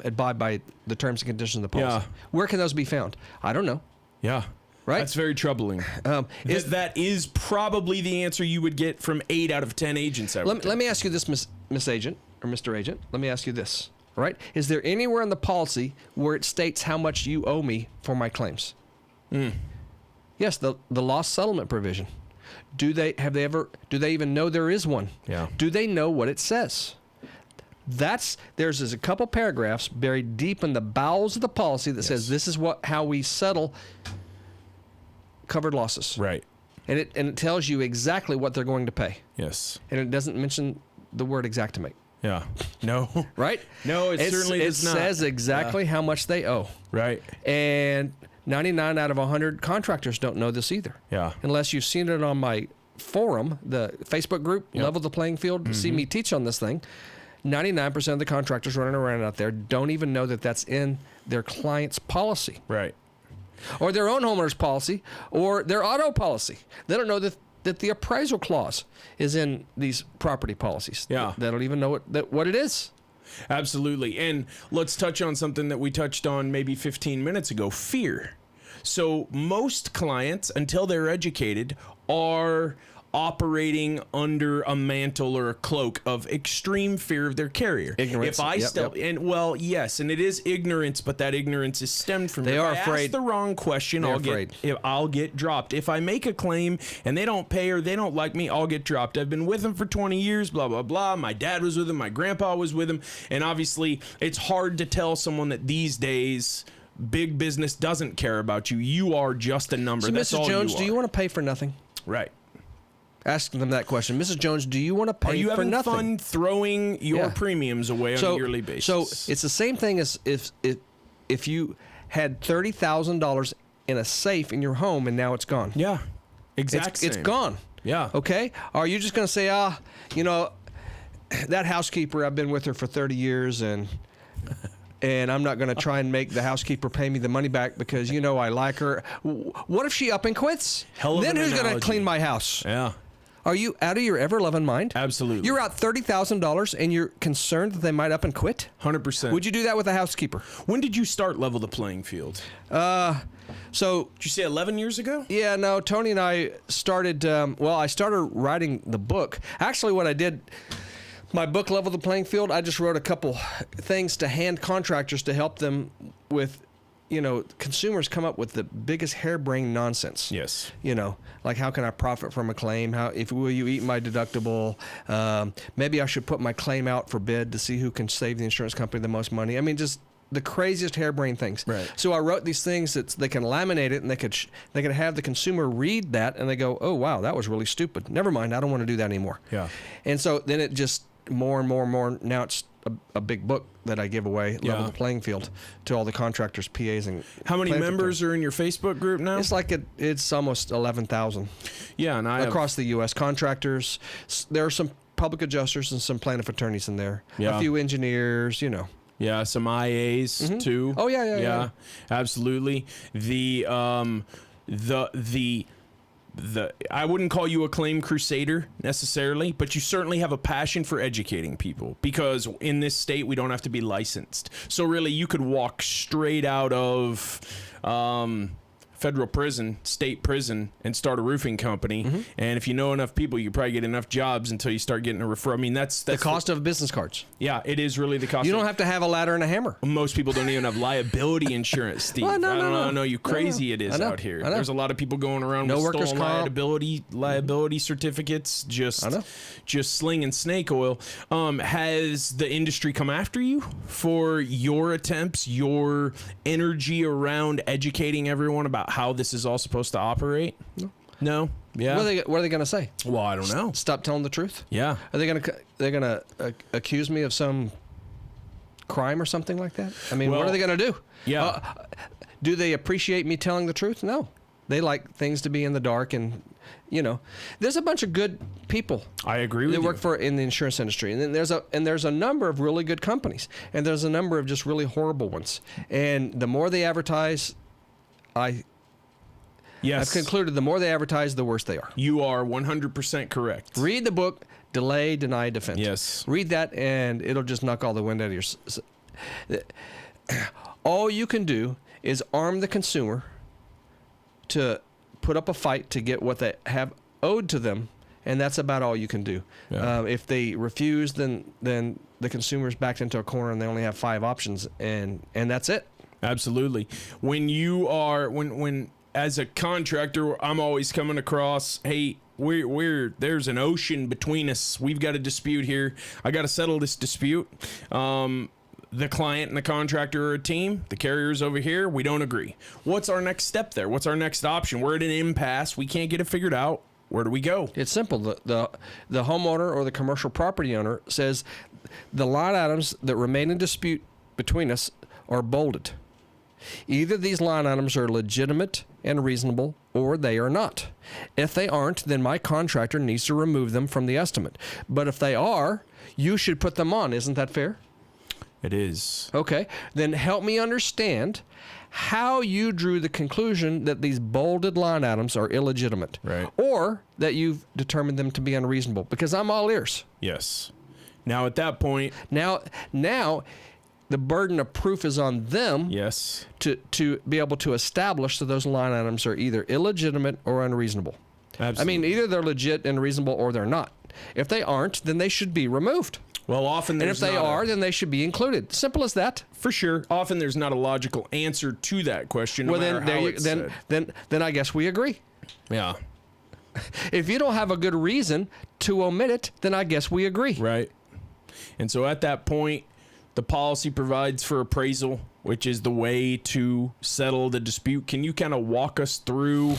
abide by the terms and conditions of the policy? Yeah. Where can those be found? I don't know. Yeah. Right? That's very troubling. That is probably the answer you would get from 8 out of 10 agents. Let me ask you this, Miss Agent or Mr. Agent. Let me ask you this. Right? Is there anywhere in the policy where it states how much you owe me for my claims? Yes, the loss settlement provision. Do they even know there is one? Yeah. Do they know what it says? There's a couple paragraphs buried deep in the bowels of the policy that says this is how we settle covered losses. Right. And it tells you exactly what they're going to pay. Yes. And it doesn't mention the word exactimate. Yeah. No. Right? No, it certainly does not. It says exactly how much they owe. Right. And 99 out of 100 contractors don't know this either. Yeah. Unless you've seen it on my forum, the Facebook group, Level the Playing Field, see me teach on this thing. 99% of the contractors running around out there don't even know that that's in their client's policy. Right. Or their own homeowner's policy, or their auto policy. They don't know that the appraisal clause is in these property policies. Yeah. They don't even know what it is. Absolutely. And let's touch on something that we touched on maybe 15 minutes ago, fear. So most clients, until they're educated, are operating under a mantle or a cloak of extreme fear of their carrier. Ignorance. And well, yes, and it is ignorance, but that ignorance is stemmed from They are if I afraid. ask the wrong question, I'll get dropped. If I make a claim and they don't pay or they don't like me, I'll get dropped. I've been with them for 20 years, blah, blah, blah. My dad was with him, my grandpa was with him, and obviously it's hard to tell someone that these days big business doesn't care about you. You are just a number. So, That's Mrs. all Jones, you do are. you want to pay for nothing? Right. Asking them that question. Mrs. Jones, do you want to pay Are you for having nothing? fun throwing your premiums away on a yearly basis? So it's the same thing as if you had $30,000 in a safe in your home and now it's gone. Yeah, exactly. It's gone. Yeah. Okay? Are you just going to say, that housekeeper, I've been with her for 30 years and I'm not going to try and make the housekeeper pay me the money back because, I like her. What if she up and quits? Then who's going to clean my house? Yeah. Are you out of your ever-loving mind? Absolutely. You're out $30,000 and you're concerned that they might up and quit? 100%. Would you do that with a housekeeper? When did you start Level the Playing Field? So... Did you say 11 years ago? Yeah, no, Tony and I started, I started writing the book. Actually, what I did... My book, Level the Playing Field, I just wrote a couple things to hand contractors to help them with, consumers come up with the biggest harebrained nonsense. Yes. Like how can I profit from a claim? Will you eat my deductible? Maybe I should put my claim out for bid to see who can save the insurance company the most money. I mean, just the craziest harebrained things. Right. So I wrote these things that they can laminate it and they could have the consumer read that and they go, oh wow, that was really stupid. Never mind, I don't want to do that anymore. Yeah. And so then it just more and more and more. Now it's a big book that I give away, Level the Playing Field, to all the contractors, PAs, and how many members are in your Facebook group now? It's almost 11,000. Yeah, and across the U.S. Contractors. There are some public adjusters and some plaintiff attorneys in there. Yeah. A few engineers, Yeah, some IAs too. Oh yeah. Absolutely. I wouldn't call you a claim crusader necessarily, but you certainly have a passion for educating people because in this state we don't have to be licensed. So really you could walk straight out of federal prison, state prison, and start a roofing company. And if you know enough people, you probably get enough jobs until you start getting a referral. I mean, that's the cost of business cards. Yeah, it is really the cost. You don't have to have a ladder and a hammer. Most people don't even have liability insurance, Steve. Well, I don't know you crazy it is out here. I know. There's a lot of people going around with workers' stolen comp. liability certificates, just slinging snake oil. Has the industry come after you for your attempts, your energy around educating everyone about how this is all supposed to operate? No. Yeah. What are they going to say? Well, I don't know. Stop telling the truth? Yeah. Are they going to accuse me of some crime or something like that? I mean, what are they going to do? Yeah. Do they appreciate me telling the truth? No. They like things to be in the dark and there's a bunch of good people. I agree with you. They work in the insurance industry, and then there's a number of really good companies, and there's a number of just really horrible ones. And the more they advertise, I've concluded the more they advertise, the worse they are. You are 100% correct. Read the book, Delay, Deny, Defend. Yes. Read that, and it'll just knock all the wind out of your... All you can do is arm the consumer to put up a fight to get what they have owed to them, and that's about all you can do. Yeah. If they refuse, then the consumer's backed into a corner, and they only have 5 options, and that's it. Absolutely. When you are when as a contractor, I'm always coming across, hey, there's an ocean between us. We've got a dispute here. I got to settle this dispute. The client and the contractor are a team. The carrier's over here. We don't agree. What's our next step there? What's our next option? We're at an impasse. We can't get it figured out. Where do we go? It's simple. The homeowner or the commercial property owner says the line items that remain in dispute between us are bolded. Either these line items are legitimate and reasonable, or they are not. If they aren't, then my contractor needs to remove them from the estimate. But if they are, you should put them on. Isn't that fair? It is. Okay. Then help me understand how you drew the conclusion that these bolded line items are illegitimate. Right. Or that you've determined them to be unreasonable. Because I'm all ears. Yes. Now, at that point... Now, the burden of proof is on them. Yes. To be able to establish that those line items are either illegitimate or unreasonable. Absolutely. I mean, either they're legit and reasonable or they're not. If they aren't, then they should be removed. Well, often there's and if they are, then they should be included. Simple as that. For sure. Often there's not a logical answer to that question. No matter how it's said. Then I guess we agree. Yeah. If you don't have a good reason to omit it, then I guess we agree. Right. And so at that point, the policy provides for appraisal, which is the way to settle the dispute. Can you kind of walk us through,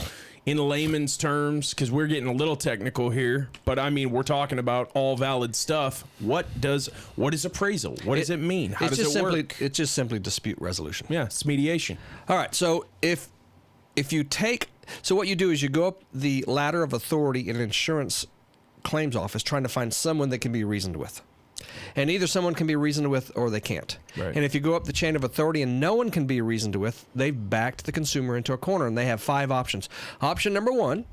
in layman's terms, because we're getting a little technical here, but I mean, we're talking about all valid stuff. What is appraisal? What does it mean? How does it work? It's just simply dispute resolution. Yeah, it's mediation. All right. So if you take, so what you do is you go up the ladder of authority in an insurance claims office trying to find someone that can be reasoned with. And either someone can be reasoned with or they can't. Right. And if you go up the chain of authority and no one can be reasoned with, they've backed the consumer into a corner and they have 5 options. Option number 1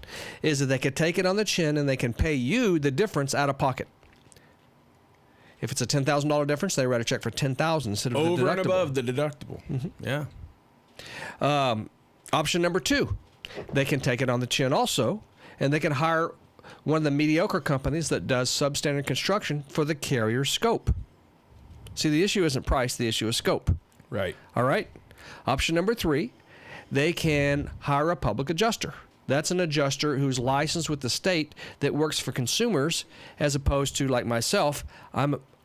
is that they could take it on the chin and they can pay you the difference out of pocket. If it's a $10,000 difference, they write a check for $10,000 instead of the deductible. Over and above the deductible. Mm-hmm. Yeah. Option number 2, they can take it on the chin also, and they can hire one of the mediocre companies that does substandard construction for the carrier scope. See, the issue isn't price, the issue is scope. Right. All right? Option number 3, they can hire a public adjuster. That's an adjuster who's licensed with the state that works for consumers, as opposed to, like myself,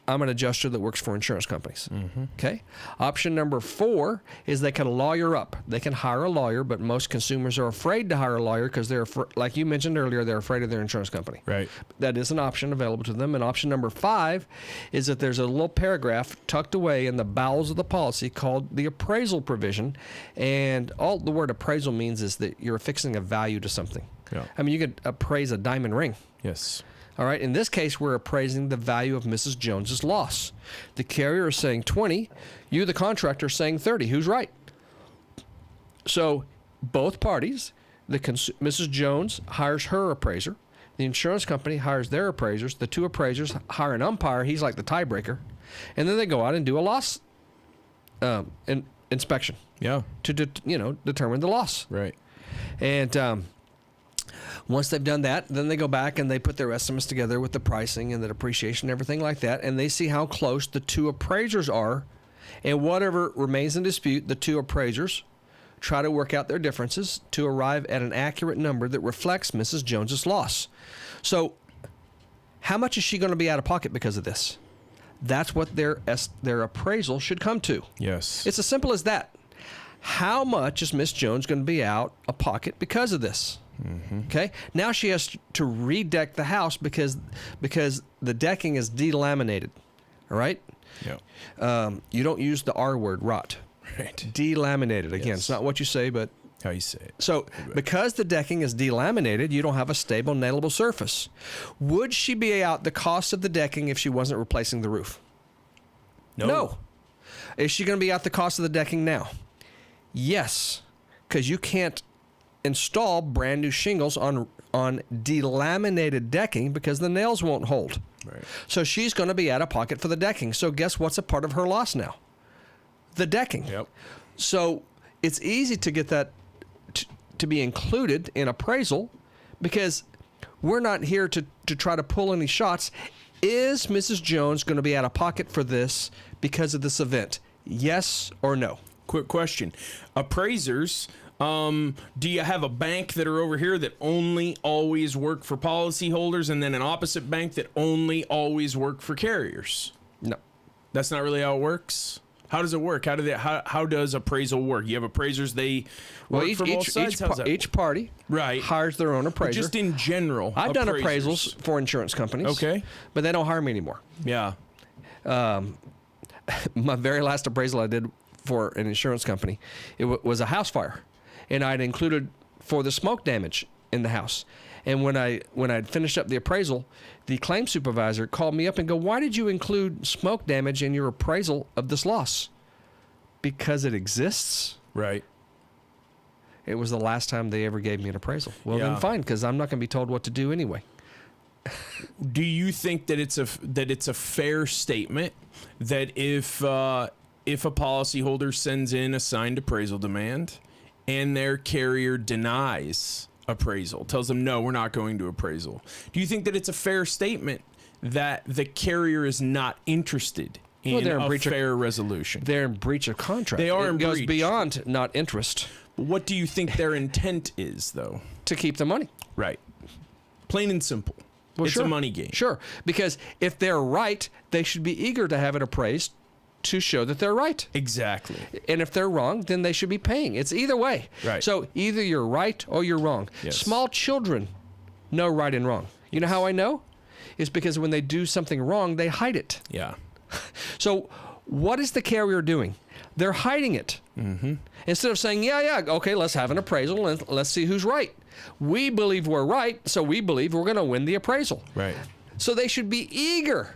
I'm an adjuster that works for insurance companies. Mm-hmm. Okay. Option number 4 is they can lawyer up. They can hire a lawyer, but most consumers are afraid to hire a lawyer because like you mentioned earlier, they're afraid of their insurance company. Right. That is an option available to them. And option number 5 is that there's a little paragraph tucked away in the bowels of the policy called the appraisal provision. And all the word appraisal means is that you're fixing a value to something. Yeah. I mean, you could appraise a diamond ring. Yes. All right. In this case, we're appraising the value of Mrs. Jones's loss. The carrier is saying 20. You, the contractor, are saying 30. Who's right? So both parties, Mrs. Jones hires her appraiser. The insurance company hires their appraisers. The 2 appraisers hire an umpire. He's like the tiebreaker. And then they go out and do a loss inspection. Yeah. To determine the loss. Right. And once they've done that, then they go back and they put their estimates together with the pricing and the depreciation and everything like that, and they see how close the 2 appraisers are, and whatever remains in dispute, the 2 appraisers try to work out their differences to arrive at an accurate number that reflects Mrs. Jones's loss. So how much is she going to be out of pocket because of this? That's what their appraisal should come to. Yes. It's as simple as that. How much is Miss Jones going to be out of pocket because of this? Mm-hmm. Okay. Now she has to redeck the house because the decking is delaminated. All right. Yeah. You don't use the R word, rot. Right. Delaminated. Again, Yes. It's not what you say, but How you say it. so because the decking is delaminated, you don't have a stable, nailable surface. Would she be out the cost of the decking if she wasn't replacing the roof? No. Is she going to be out the cost of the decking now? Yes, because you can't install brand new shingles on delaminated decking because the nails won't hold. Right. So she's going to be out of pocket for the decking. So guess what's a part of her loss now? The decking. Yep. So it's easy to get that to be included in appraisal because we're not here to try to pull any shots. Is Mrs. Jones going to be out of pocket for this because of this event? Yes or no? Quick question. Appraisers Do you have a bank that are over here that only always work for policyholders, and then an opposite bank that only always work for carriers? No. That's not really how it works. How does it work? How does appraisal work? You have appraisers, they work for both sides? Each party hires their own appraiser. But just in general, I've done appraisals for insurance companies. Okay. But they don't hire me anymore. Yeah. My very last appraisal I did for an insurance company, it was a house fire. And I'd included for the smoke damage in the house. And when I'd finished up the appraisal, the claim supervisor called me up and go, "Why did you include smoke damage in your appraisal of this loss?" Because it exists. Right. It was the last time they ever gave me an appraisal. Well, Yeah. then fine, because I'm not going to be told what to do anyway. Do you think that it's a fair statement that if a policyholder sends in a signed appraisal demand and their carrier denies appraisal, tells them, no, we're not going to appraisal, do you think that it's a fair statement that the carrier is not interested in a fair resolution? They're in breach of contract. They are in breach. It goes beyond not interest. What do you think their intent is, though? To keep the money. Right. Plain and simple. Well, it's a money game. Sure. Because if they're right, they should be eager to have it appraised to show that they're right. Exactly. And if they're wrong, then they should be paying. It's either way. Right. So either you're right or you're wrong. Yes. Small children know right and wrong. You know how I know? It's because when they do something wrong, they hide it. Yeah. So what is the carrier doing? They're hiding it. Mm-hmm. Instead of saying, yeah, okay, let's have an appraisal and let's see who's right. We believe we're right, so we believe we're going to win the appraisal. Right. So they should be eager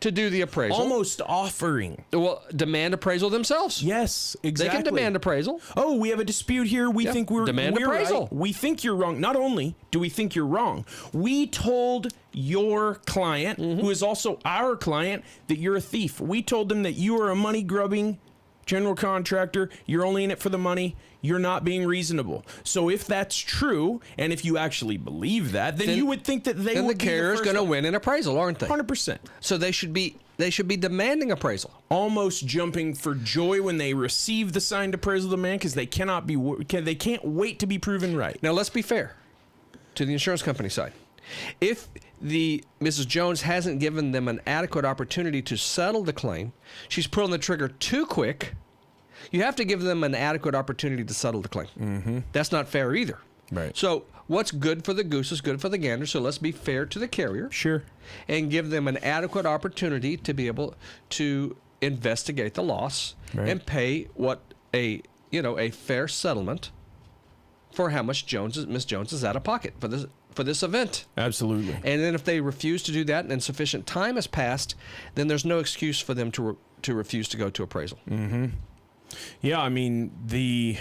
to do the appraisal. Almost offering. Well, demand appraisal themselves. Yes, exactly. They can demand appraisal. Oh, we have a dispute here. We think we're appraisal. Right. We think you're wrong. Not only do we think you're wrong, we told your client, who is also our client, that you're a thief. We told them that you are a money-grubbing general contractor. You're only in it for the money. You're not being reasonable. So if that's true, and if you actually believe that, then you would think that they would the carrier's going to win an appraisal, aren't they? 100%. So they should be demanding appraisal. Almost jumping for joy when they receive the signed appraisal demand because they can't wait to be proven right. Now let's be fair to the insurance company side. If the Mrs. Jones hasn't given them an adequate opportunity to settle the claim, she's pulling the trigger too quick. You have to give them an adequate opportunity to settle the claim. Mm-hmm. That's not fair either. Right. So what's good for the goose is good for the gander. So let's be fair to the carrier. Sure. And give them an adequate opportunity to be able to investigate the loss and pay what a fair settlement for how much Miss Jones is out of pocket for this event. Absolutely. And then if they refuse to do that and sufficient time has passed, then there's no excuse for them to refuse to go to appraisal. Mm-hmm. Yeah, I mean, the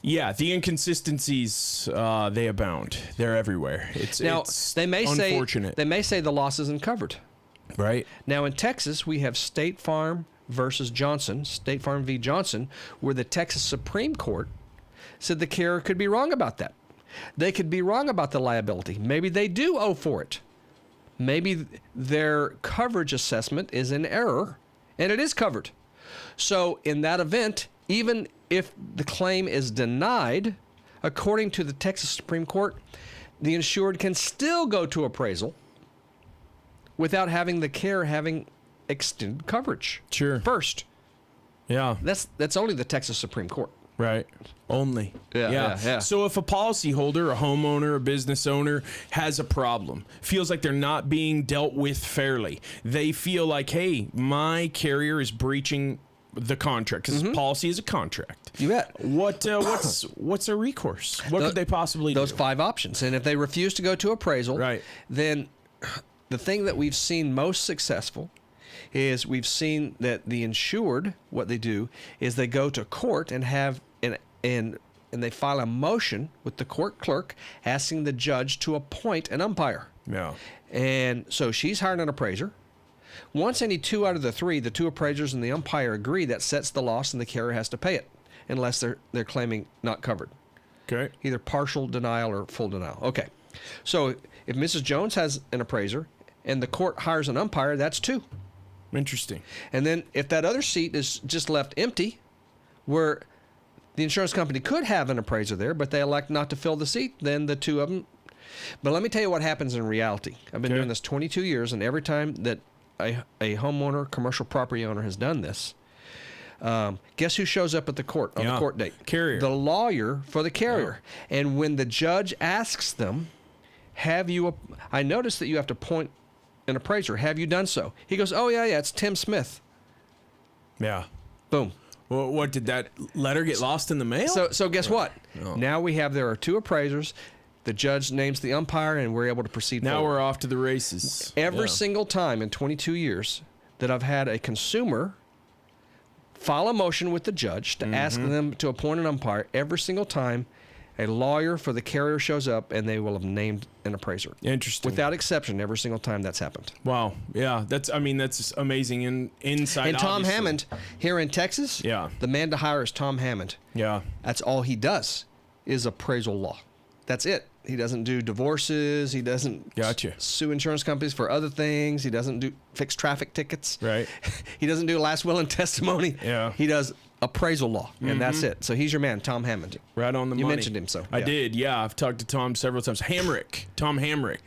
inconsistencies, they abound. They're everywhere. It's unfortunate. They may say the loss isn't covered. Right. Now in Texas, we have State Farm versus Johnson, State Farm v. Johnson, where the Texas Supreme Court said the carrier could be wrong about that. They could be wrong about the liability. Maybe they do owe for it. Maybe their coverage assessment is in error, and it is covered. So in that event, even if the claim is denied, according to the Texas Supreme Court, the insured can still go to appraisal without having the carrier having extended coverage. Sure. First. Yeah. That's only the Texas Supreme Court. Right. Only. Yeah. So if a policyholder, a homeowner, a business owner has a problem, feels like they're not being dealt with fairly, they feel like, hey, my carrier is breaching the contract because policy is a contract. You bet. What's a recourse? What could they possibly do? Those 5 options. And if they refuse to go to appraisal, then the thing that we've seen most successful is we've seen that the insured, what they do is they go to court and have and they file a motion with the court clerk asking the judge to appoint an umpire. Yeah. And so she's hired an appraiser. Once any 2 out of the 3, the 2 appraisers and the umpire agree, that sets the loss and the carrier has to pay it unless they're claiming not covered. Okay. Either partial denial or full denial. Okay. So if Mrs. Jones has an appraiser and the court hires an umpire, that's 2. Interesting. And then if that other seat is just left empty, where The insurance company could have an appraiser there, but they elect not to fill the seat. Then the two of them. But let me tell you what happens in reality. I've been doing this 22 years, and every time that a homeowner, commercial property owner has done this, guess who shows up at the court on the court date? Carrier. The lawyer for the carrier. Yeah. And when the judge asks them, I noticed that you have to appoint an appraiser. Have you done so? He goes, oh, yeah, it's Tim Smith. Yeah. Boom. Well, what, did that letter get lost in the mail? So guess what? Oh. Now there are two appraisers. The judge names the umpire, and we're able to proceed Now forward. we're off to the races. Every single time in 22 years that I've had a consumer file a motion with the judge to ask them to appoint an umpire, every single time a lawyer for the carrier shows up, and they will have named an appraiser. Interesting. Without exception, every single time that's happened. Wow. Yeah. That's amazing insight. And Tom obviously. Hammond here in Texas, the man to hire is Tom Hammond. Yeah. That's all he does is appraisal law. That's it. He doesn't do divorces. He doesn't sue insurance companies for other things. He doesn't fix traffic tickets. Right. He doesn't do last will and testimony. Yeah. He does appraisal law, and that's it. So he's your man, Tom Hammond. Right on the money. You mentioned him, so. I did, yeah. I've talked to Tom several times. Tom Hamrick. Hammrick.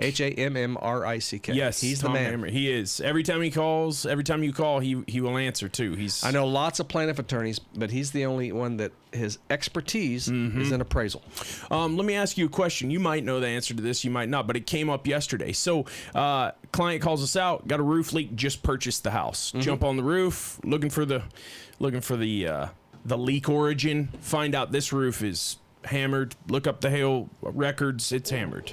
Yes, he's Tom the man. Hamrick. He is. Every time you call, he will answer too. I know lots of plaintiff attorneys, but he's the only one that his expertise is in appraisal. Let me ask you a question. You might know the answer to this, you might not, but it came up yesterday. So, client calls us out, got a roof leak, just purchased the house. Jump on the roof, looking for the leak origin, find out this roof is hammered, look up the hail records, it's hammered.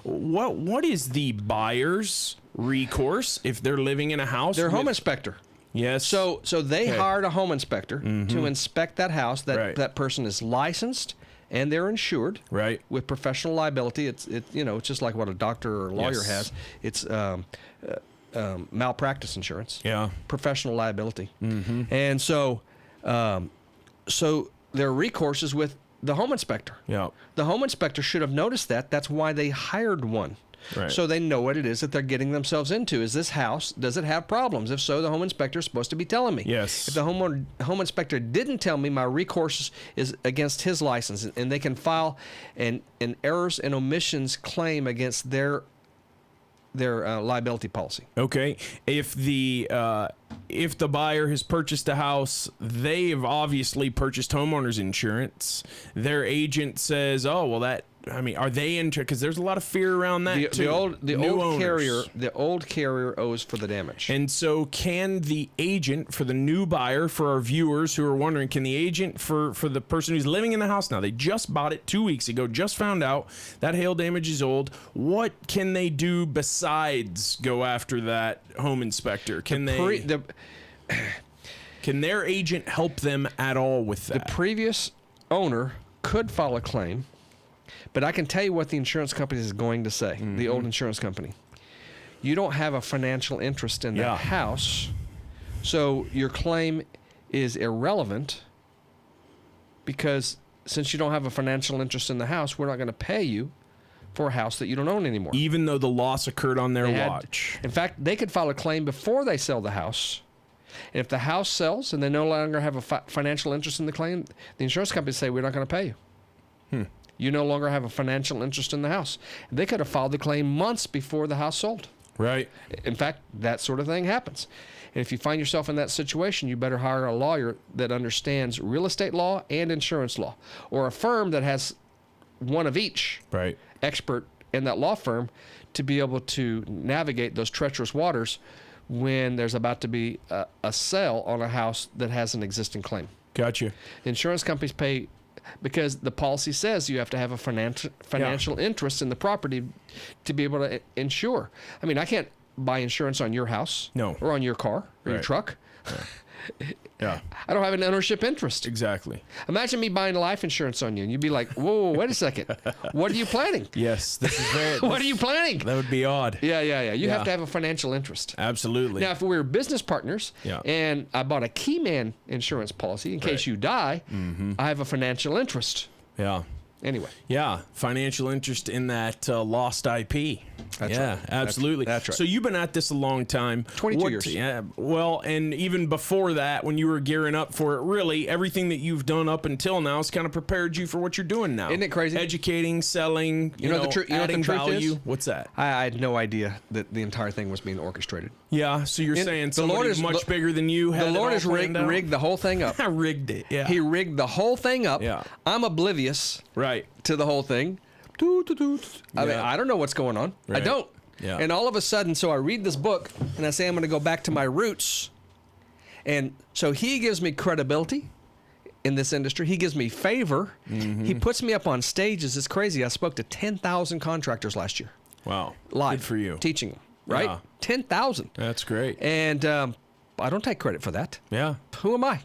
What is the buyer's recourse if they're living in a house? Their home inspector. Yes. So they hired a home inspector to inspect that house. That person is licensed and they're insured. Right. With professional liability. It's just like what a doctor or lawyer has. It's malpractice insurance. Yeah. Professional liability. And so their recourse is with the home inspector. Yeah. The home inspector should have noticed that. That's why they hired one. Right. So they know what it is that they're getting themselves into. Is this house, does it have problems? If so, the home inspector is supposed to be telling me. Yes. If the home inspector didn't tell me, my recourse is against his license, and they can file an errors and omissions claim against their liability policy. Okay. If the buyer has purchased a house, they've obviously purchased homeowners insurance. Their agent says, "Oh, well, are they in? Because there's a lot of fear around that too." The old carrier owes for the damage. And so, can the agent for the new buyer, for our viewers who are wondering, can the agent for the person who's living in the house now, they just bought it 2 weeks ago, just found out that hail damage is old. What can they do besides go after that home inspector? Can can their agent help them at all with that? The previous owner could file a claim. But I can tell you what the insurance company is going to say, the old insurance company. You don't have a financial interest in that house, so your claim is irrelevant because since you don't have a financial interest in the house, we're not going to pay you for a house that you don't own anymore. Even though the loss occurred on their watch. In fact, they could file a claim before they sell the house. And if the house sells and they no longer have a financial interest in the claim, the insurance company say, we're not going to pay you. You no longer have a financial interest in the house. They could have filed the claim months before the house sold. Right. In fact, that sort of thing happens. And if you find yourself in that situation, you better hire a lawyer that understands real estate law and insurance law, or a firm that has one of each expert in that law firm to be able to navigate those treacherous waters when there's about to be a sale on a house that has an existing claim. Gotcha. Insurance companies pay because the policy says you have to have a financial interest in the property to be able to insure. I mean, I can't buy insurance on your house or on your car or your truck. Yeah. I don't have an ownership interest. Exactly. Imagine me buying life insurance on you, and you'd be like, whoa, wait a second. What are you planning? Yes, this is very... What are you planning? That would be odd. Yeah. You have to have a financial interest. Absolutely. Now, if we were business partners and I bought a key man insurance policy in case you die, I have a financial interest. Yeah. Anyway. Yeah, financial interest in that lost IP. That's yeah, right. absolutely. That's right. So you've been at this a long time. 22 years. Yeah, well, and even before that, when you were gearing up for it, really, everything that you've done up until now has kind of prepared you for what you're doing now. Isn't it crazy? Educating, selling, you know, adding value. What's that? I had no idea that the entire thing was being orchestrated. Yeah, so you're saying somebody much bigger than you had the Lord has rigged the whole thing up. I rigged it, yeah. He rigged the whole thing up. Yeah. I'm oblivious Right. to the whole thing. I mean, I don't know what's going on. Right. I don't. Yeah. And all of a sudden, so I read this book, and I say I'm going to go back to my roots. And so he gives me credibility in this industry. He gives me favor. Mm-hmm. He puts me up on stages. It's crazy. I spoke to 10,000 contractors last year. Wow. Live. Good for you. Teaching them, right? Yeah. 10,000. That's great. And I don't take credit for that. Yeah. Who am I?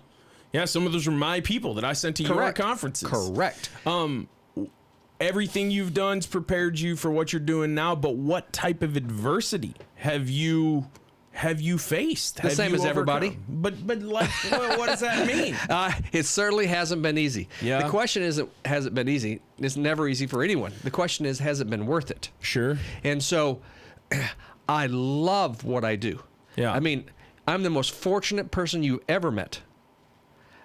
Yeah, some of those were my people that I sent to your conferences. Correct. Everything you've done's prepared you for what you're doing now, but what type of adversity have you faced? The same as everybody. But like, what does that mean? It certainly hasn't been easy. Yeah. The question isn't, has it been easy? It's never easy for anyone. The question is, has it been worth it? Sure. And so I love what I do. Yeah. I mean, I'm the most fortunate person you ever met.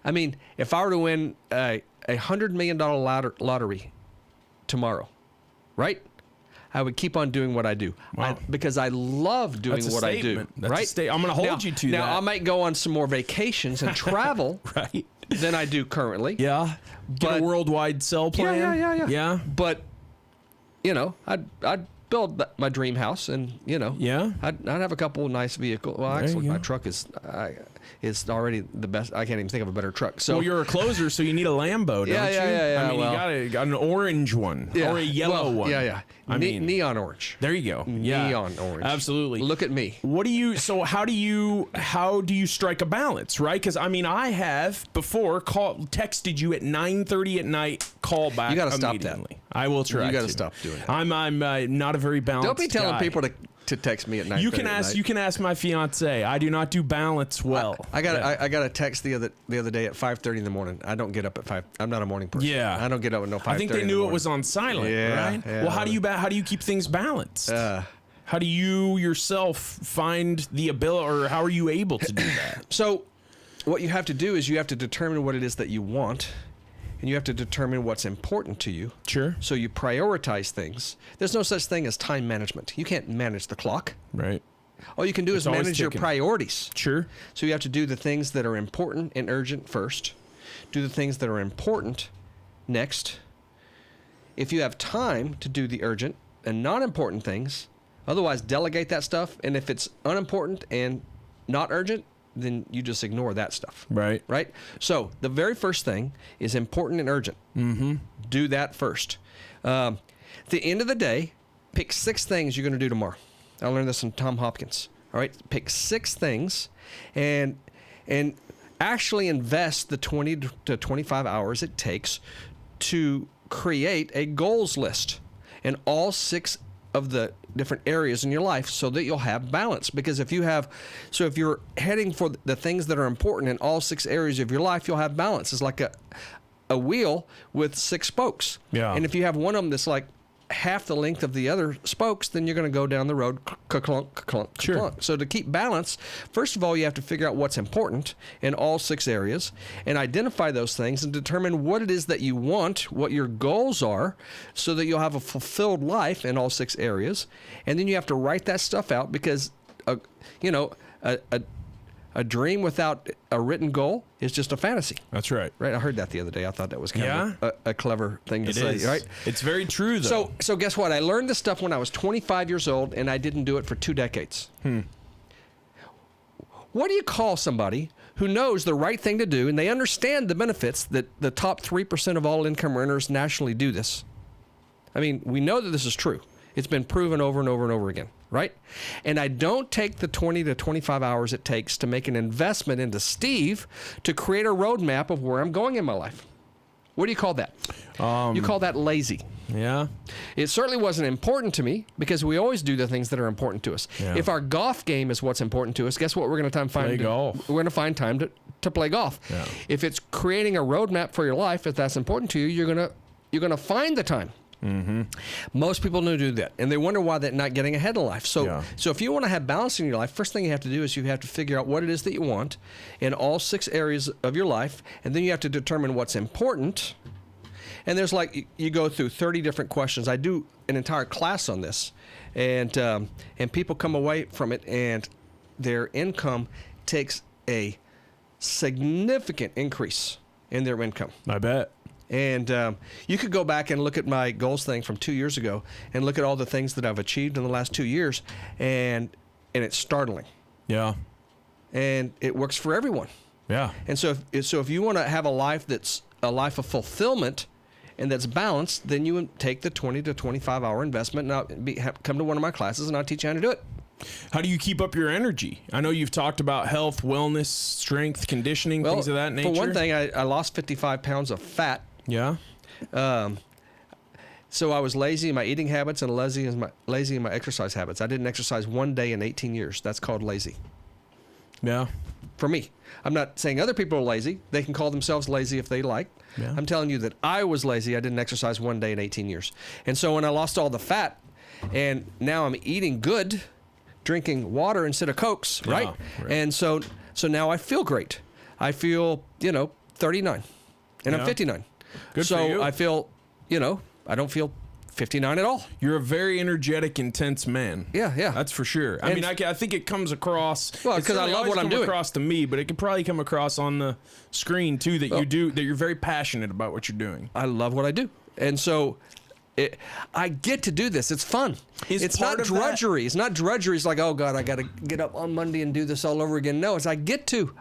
I mean, if I were to win a $100 million lottery tomorrow, right? I would keep on doing what I do. Wow. Because I love doing what I do. That's right? I'm going to hold you to that. Now, I might go on some more vacations and travel right. than I do currently. Yeah. Get a worldwide sell plan. Yeah. But, you know, I'd build my dream house and, you know. Yeah. I'd have a couple of nice vehicles. Well, actually, my truck is already the best. I can't even think of a better truck. So, well, you're a closer, so you need a Lambo, don't you? Yeah. I mean, you got an orange one or a yellow one. Yeah. I mean, neon orange. There you go. Yeah. Neon orange. Absolutely. Look at me. How do you strike a balance, right? Because I mean, I have before texted you at 9:30 at night, call back. You got to stop that. I will try. You got to stop doing that. I'm not a very balanced. Don't be telling guy. people to text me at night. You can ask my fiance. I do not do balance well. I got a text the other day at 5:30 in the morning. I don't get up at 5. I'm not a morning person. Yeah. I don't get up at 5:30. I think they knew it was on silent, right? Yeah. Well, how do you keep things balanced? How do you yourself find the ability, or how are you able to do that? So, what you have to do is you have to determine what it is that you want. And you have to determine what's important to you. Sure. So you prioritize things. There's no such thing as time management. You can't manage the clock. Right. All you can do is manage your priorities. Sure. So you have to do the things that are important and urgent first. Do the things that are important next. If you have time to do the urgent and non-important things, otherwise delegate that stuff. And if it's unimportant and not urgent, then you just ignore that stuff. Right. Right? So the very first thing is important and urgent. Mm-hmm. Do that first. At the end of the day, pick 6 things you're going to do tomorrow. I learned this from Tom Hopkins. All right? Pick 6 things and actually invest the 20 to 25 hours it takes to create a goals list in all 6 of the different areas in your life so that you'll have balance. Because if you're heading for the things that are important in all 6 areas of your life, you'll have balance. It's like a wheel with 6 spokes. Yeah. And if you have one of them that's like half the length of the other spokes, then you're going to go down the road clunk, clunk, Sure. clunk. So to keep balance, first of all, you have to figure out what's important in all 6 areas and identify those things and determine what it is that you want, what your goals are, so that you'll have a fulfilled life in all 6 areas. And then you have to write that stuff out because, a dream without a written goal is just a fantasy. That's right. Right? I heard that the other day. I thought that was kind of a clever thing to say. Is. Right? It's very true, though. So guess what? I learned this stuff when I was 25 years old, and I didn't do it for 2 decades. What do you call somebody who knows the right thing to do, and they understand the benefits that the top 3% of all income earners nationally do this? I mean, we know that this is true. It's been proven over and over and over again, right? And I don't take the 20 to 25 hours it takes to make an investment into Steve to create a roadmap of where I'm going in my life. What do you call that? You call that lazy. Yeah. It certainly wasn't important to me because we always do the things that are important to us. Yeah. If our golf game is what's important to us, guess what? We're going to Play golf. We're going to find time to play golf. Yeah. If it's creating a roadmap for your life, if that's important to you, you're going to you're going to find the time. Mm-hmm. Most people don't do that, and they wonder why they're not getting ahead in life. So if you want to have balance in your life, first thing you have to do is you have to figure out what it is that you want in all 6 areas of your life, and then you have to determine what's important. And there's you go through 30 different questions. I do an entire class on this, and people come away from it, and their income takes a significant increase in their income. I bet. And you could go back and look at my goals thing from 2 years ago and look at all the things that I've achieved in the last 2 years, and it's startling. Yeah. And it works for everyone. Yeah. And so if you want to have a life that's a life of fulfillment and that's balanced, then you take the 20 to 25 hour investment and come to one of my classes, and I'll teach you how to do it. How do you keep up your energy? I know you've talked about health, wellness, strength, conditioning, things of that nature. For one thing, I lost 55 pounds of fat. Yeah. So I was lazy in my eating habits and lazy in my exercise habits. I didn't exercise one day in 18 years. That's called lazy. Yeah. For me. I'm not saying other people are lazy. They can call themselves lazy if they like. Yeah. I'm telling you that I was lazy. I didn't exercise one day in 18 years. And so when I lost all the fat, and now I'm eating good, drinking water instead of Cokes, right? Yeah, right. And so now I feel great. I feel, 39, and I'm 59. Good for you. So I feel, I don't feel 59 at all. You're a very energetic, intense man. Yeah. That's for sure. I mean, I think it comes across. Well, because I love what I'm doing. Across to me, but it could probably come across on the screen too that you're very passionate about what you're doing. I love what I do, and so I get to do this. It's fun. It's not drudgery. It's not drudgery. It's like, oh God, I got to get up on Monday and do this all over again. No, I get to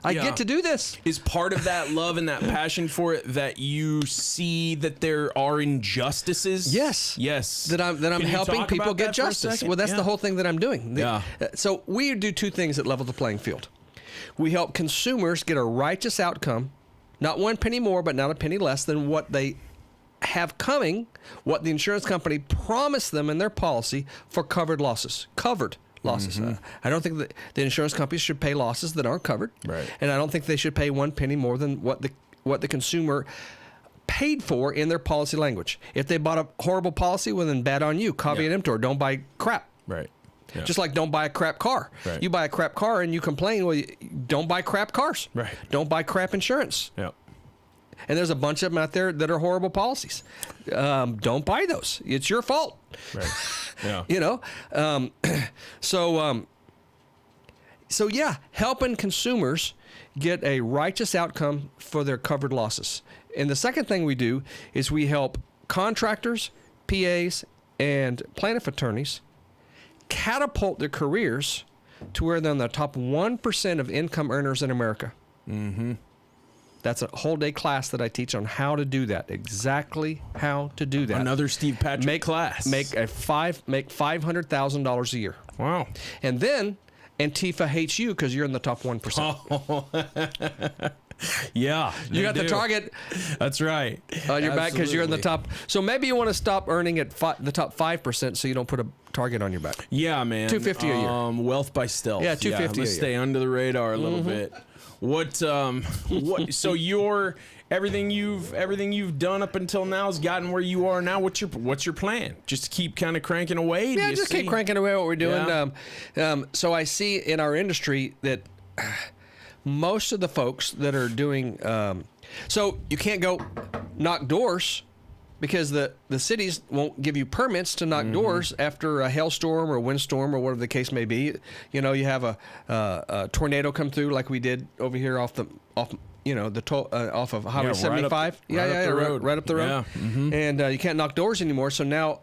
do this. Is part of that love and that passion for it that you see that there are injustices? Yes. That I'm helping people get justice. Well, that's the whole thing that I'm doing. So we do 2 things at Level the Playing Field. We help consumers get a righteous outcome, not 1 penny more, but not a penny less than what they have coming, what the insurance company promised them in their policy for covered losses. Mm-hmm. I don't think that the insurance companies should pay losses that aren't covered. Right. And I don't think they should pay 1 penny more than what the consumer paid for in their policy language. If they bought a horrible policy, well, then bad on you. Caveat emptor, don't buy crap. Right. Yeah. Just like don't buy a crap car. Right. You buy a crap car and you complain, well, don't buy crap cars. Right. Don't buy crap insurance. Yeah. And there's a bunch of them out there that are horrible policies. Don't buy those. It's your fault. Right. Yeah. So yeah, helping consumers get a righteous outcome for their covered losses. And the second thing we do is we help contractors, PAs, and plaintiff attorneys catapult their careers to where they're in the top 1% of income earners in America. Mm-hmm. That's a whole day class that I teach on how to do that. Exactly how to do that. Another Steve Patrick class. Make $500,000 a year. Wow. And then Antifa hates you because you're in the top 1%. Yeah. You got the target. That's right. On your back because you're in the top. So maybe you want to stop earning at the top 5% so you don't put a target on your back. Yeah, man. $250 a year. Wealth by stealth. Yeah, $250 a year. Let's stay under the radar a little bit. What so everything you've done up until now has gotten where you are now. What's your plan? Just to keep kind of cranking away? Yeah, just keep cranking away what we're doing. Yeah. So I see in our industry that most of the folks that are doing so you can't go knock doors because the cities won't give you permits to knock doors after a hailstorm or a windstorm or whatever the case may be. You have a tornado come through like we did over here off of Highway 75. Right up the road. Yeah. Mm-hmm. And you can't knock doors anymore. So now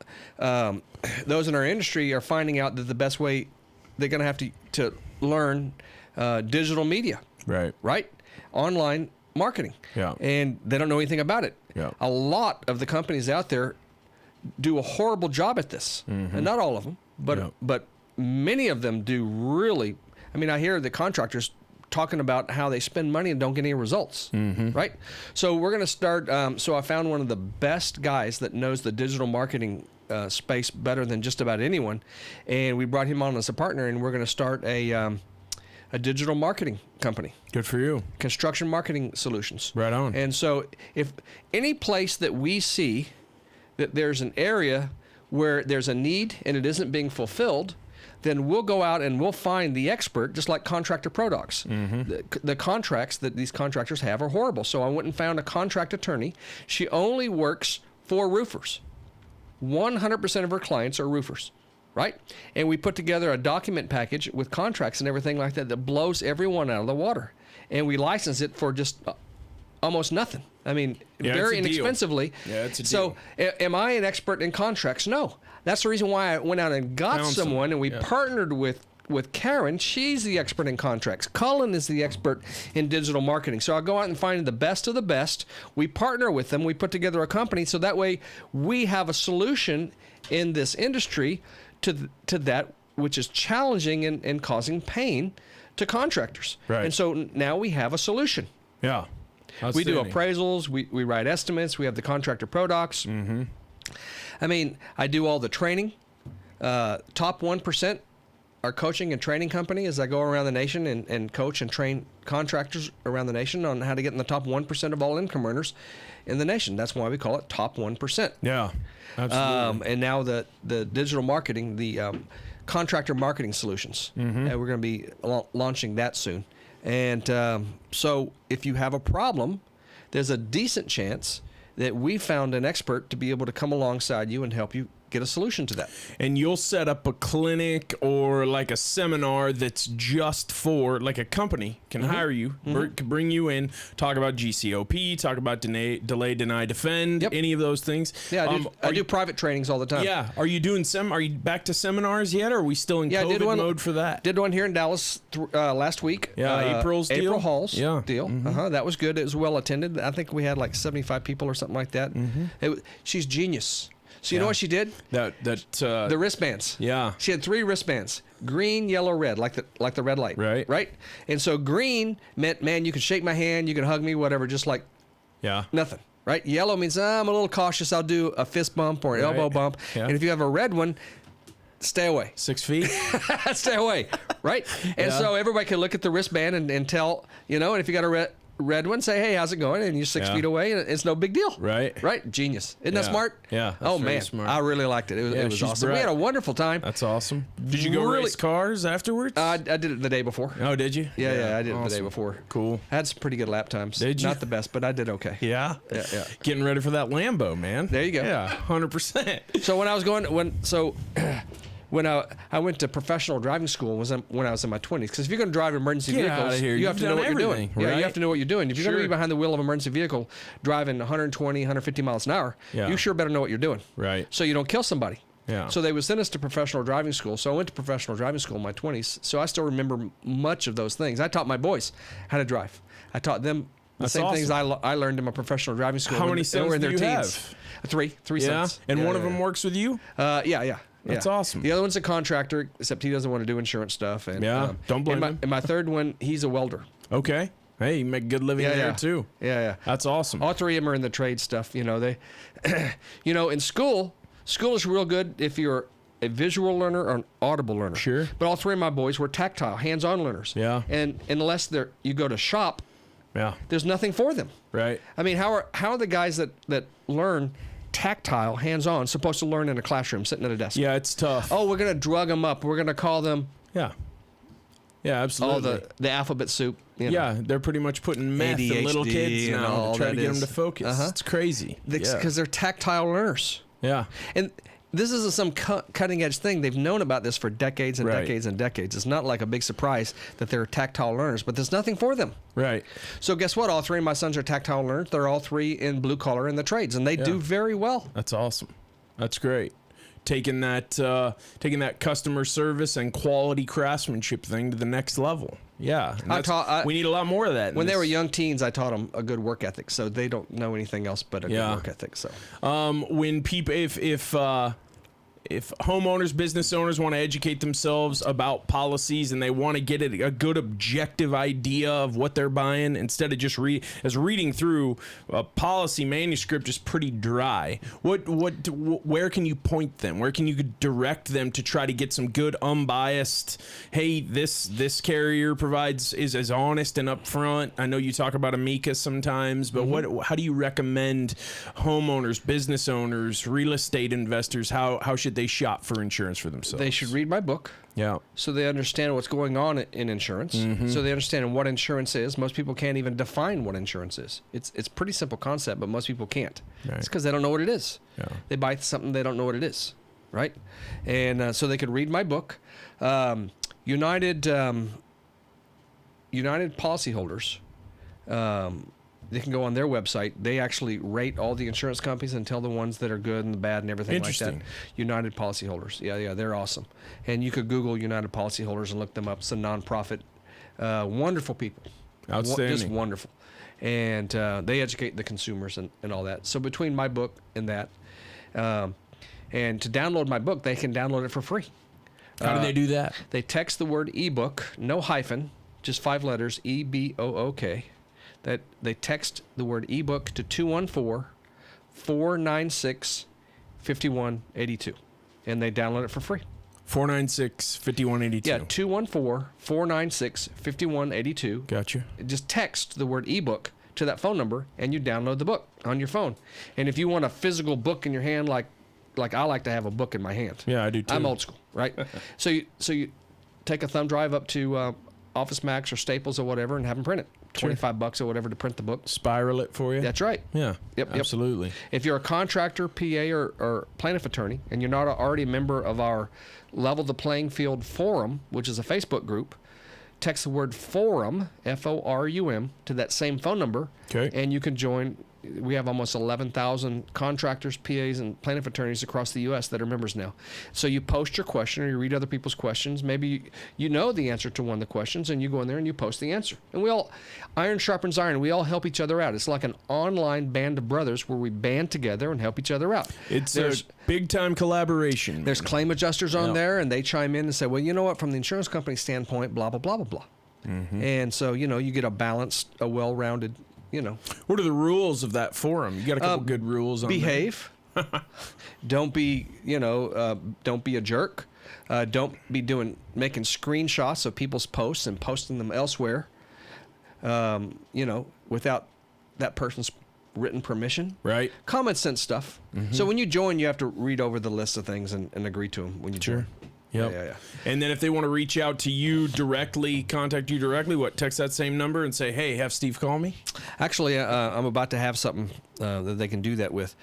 those in our industry are finding out that the best way they're going to have to learn digital media. Right? Online marketing. Yeah. And they don't know anything about it. Yeah. A lot of the companies out there do a horrible job at this. Mm-hmm. And not all of them, but many of them do really. I mean, I hear the contractors talking about how they spend money and don't get any results, right? So we're going to start. So I found one of the best guys that knows the digital marketing space better than just about anyone, and we brought him on as a partner, and we're going to start a digital marketing company. Good for you. Construction marketing solutions. Right on. And so if any place that we see that there's an area where there's a need and it isn't being fulfilled, then we'll go out and we'll find the expert, just like Contractor Products. The contracts that these contractors have are horrible. So I went and found a contract attorney. She only works for roofers. 100% of her clients are roofers, right? And we put together a document package with contracts and everything like that that blows everyone out of the water. And we license it for just almost nothing. I mean, very inexpensively. Yeah, it's a deal. So am I an expert in contracts? No. That's the reason why I went out and got someone, and we partnered with Karen. She's the expert in contracts. Colin is the expert in digital marketing. So I go out and find the best of the best. We partner with them. We put together a company so that way we have a solution in this industry to that which is challenging and causing pain to contractors. Right. And so now we have a solution. Yeah. We do appraisals. We write estimates. We have the Contractor Products. I mean, I do all the training. Top 1%, our coaching and training company, as I go around the nation and coach and train contractors around the nation on how to get in the top 1% of all income earners in the nation. That's why we call it top 1%. Yeah, absolutely. And now the digital marketing, the contractor marketing solutions. We're going to be launching that soon. And so if you have a problem, there's a decent chance that we found an expert to be able to come alongside you and help you get a solution to that. And you'll set up a clinic or like a seminar that's just for, like a company can hire you, can bring you in, talk about GCOP, talk about delay, deny, defend, any of those things. Yeah, I do private trainings all the time. Yeah. Are you doing are you back to seminars yet, or are we still in COVID mode for that? Did one here in Dallas last week. Yeah, April Hall's deal. That was good. It was well attended. I think we had like 75 people or something like that. She's genius. So you know what she did? The wristbands. Yeah. She had 3 wristbands: green, yellow, red, like the red light. Right. Right. And so green meant, man, you can shake my hand, you can hug me, whatever, just like nothing. Right. Yellow means I'm a little cautious. I'll do a fist bump or an elbow bump. Yeah. And if you have a red one, stay away. 6 feet. Stay away. Right. And so everybody can look at the wristband and tell, and if you got a red one, say, hey, how's it going? And you're 6 feet away, and it's no big deal. Right. Genius. Isn't that smart? Yeah. Oh, man. Smart. I really liked it. It was awesome. We had a wonderful time. That's awesome. Did you go race cars afterwards? I did it the day before. Oh, did you? Yeah, I did it the day before. Cool. I had some pretty good lap times. Did you? Not the best, but I did okay. Yeah? Yeah. Getting ready for that Lambo, man. There you go. Yeah, 100%. So when I was when I went to professional driving school when I was in my 20s, because if you're going to drive emergency vehicles, you have to know what you're doing. Right? Yeah, you have to know what you're doing. If you're going to be behind the wheel of an emergency vehicle driving 120, 150 miles an hour, you sure better know what you're doing. Right. So you don't kill somebody. Yeah. So they would send us to professional driving school. So I went to professional driving school in my 20s. So I still remember much of those things. I taught my boys how to drive. I taught them the same things I learned in my professional driving school. How many sons do you have? Three sons. And one of them works with you? Yeah. That's awesome. The other one's a contractor, except he doesn't want to do insurance stuff. And, don't blame him. And my third one, he's a welder. Okay. Hey, you make a good living there too. Yeah. That's awesome. All 3 of them are in the trade stuff. They, in school is real good if you're a visual learner or an audible learner. Sure. But all 3 of my boys were tactile, hands-on learners. Yeah. And unless you go to shop, there's nothing for them. Right. I mean, how are the guys that learn tactile, hands-on, supposed to learn in a classroom, sitting at a desk? Yeah, it's tough. Oh, we're going to drug them up. We're going to call them... Yeah, absolutely. All the alphabet soup. Yeah, they're pretty much putting meth in little kids now to try to get them to focus. It's crazy. Because they're tactile learners. Yeah. And this isn't some cutting-edge thing. They've known about this for decades and decades and decades. It's not like a big surprise that they're tactile learners, but there's nothing for them. Right. So guess what? All 3 of my sons are tactile learners. They're all 3 in blue collar in the trades, and they do very well. That's awesome. That's great. Taking that customer service and quality craftsmanship thing to the next level. Yeah. We need a lot more of that. When they were young teens, I taught them a good work ethic, so they don't know anything else but a good work ethic. So when people, if homeowners, business owners want to educate themselves about policies and they want to get a good objective idea of what they're buying instead of just reading through a policy manuscript is pretty dry. Where can you point them? Where can you direct them to try to get some good unbiased? Hey, this carrier is as honest and upfront. I know you talk about amicus sometimes, but how do you recommend homeowners, business owners, real estate investors? How should they shop for insurance for themselves? They should read my book. Yeah. So they understand what's going on in insurance. So they understand what insurance is. Most people can't even define what insurance is. It's a pretty simple concept, but most people can't. Right. It's because they don't know what it is. Yeah. They buy something they don't know what it is, right? And so they could read my book. United Policyholders. They can go on their website. They actually rate all the insurance companies and tell the ones that are good and the bad and everything like that. United Policyholders. Yeah, they're awesome. And you could Google United Policyholders and look them up. It's a nonprofit. Wonderful people. Outstanding. Just wonderful. And they educate the consumers and all that. So between my book and that, and to download my book, they can download it for free. How do they do that? They text the word ebook, no hyphen, just 5 letters, EBOOK. That they text the word ebook to 214-496-5182, and they download it for free. 496-5182. Yeah, 214-496-5182. Gotcha. Just text the word ebook to that phone number, and you download the book on your phone. And if you want a physical book in your hand, like I like to have a book in my hand. Yeah, I do too. I'm old school, right? So you take a thumb drive up to Office Max or Staples or whatever and have them print it. $25 or whatever to print the book. Spiral it for you. That's right. Yeah. Yep. Absolutely. If you're a contractor, PA, or plaintiff attorney, and you're not already a member of our Level the Playing Field forum, which is a Facebook group, text the word forum, FORUM, to that same phone number, and you can join. We have almost 11,000 contractors, PAs, and plaintiff attorneys across the U.S. that are members now. So you post your question or you read other people's questions. Maybe you know the answer to one of the questions, and you go in there and you post the answer. And we all, iron sharpens iron. We all help each other out. It's like an online band of brothers where we band together and help each other out. There's big-time collaboration. There's claim adjusters on there, and they chime in and say, well, you know what, from the insurance company standpoint, blah, blah, blah, blah, blah. And so, you get a balanced, a well-rounded, What are the rules of that forum? You got a couple good rules on behave. Don't be, don't be a jerk. Don't be making screenshots of people's posts and posting them elsewhere, without that person's written permission. Right. Common sense stuff. So when you join, you have to read over the list of things and agree to them when you join. Yep. Yeah. And then if they want to reach out to you directly, contact you directly, text that same number and say, hey, have Steve call me? Actually, I'm about to have something that they can do that with.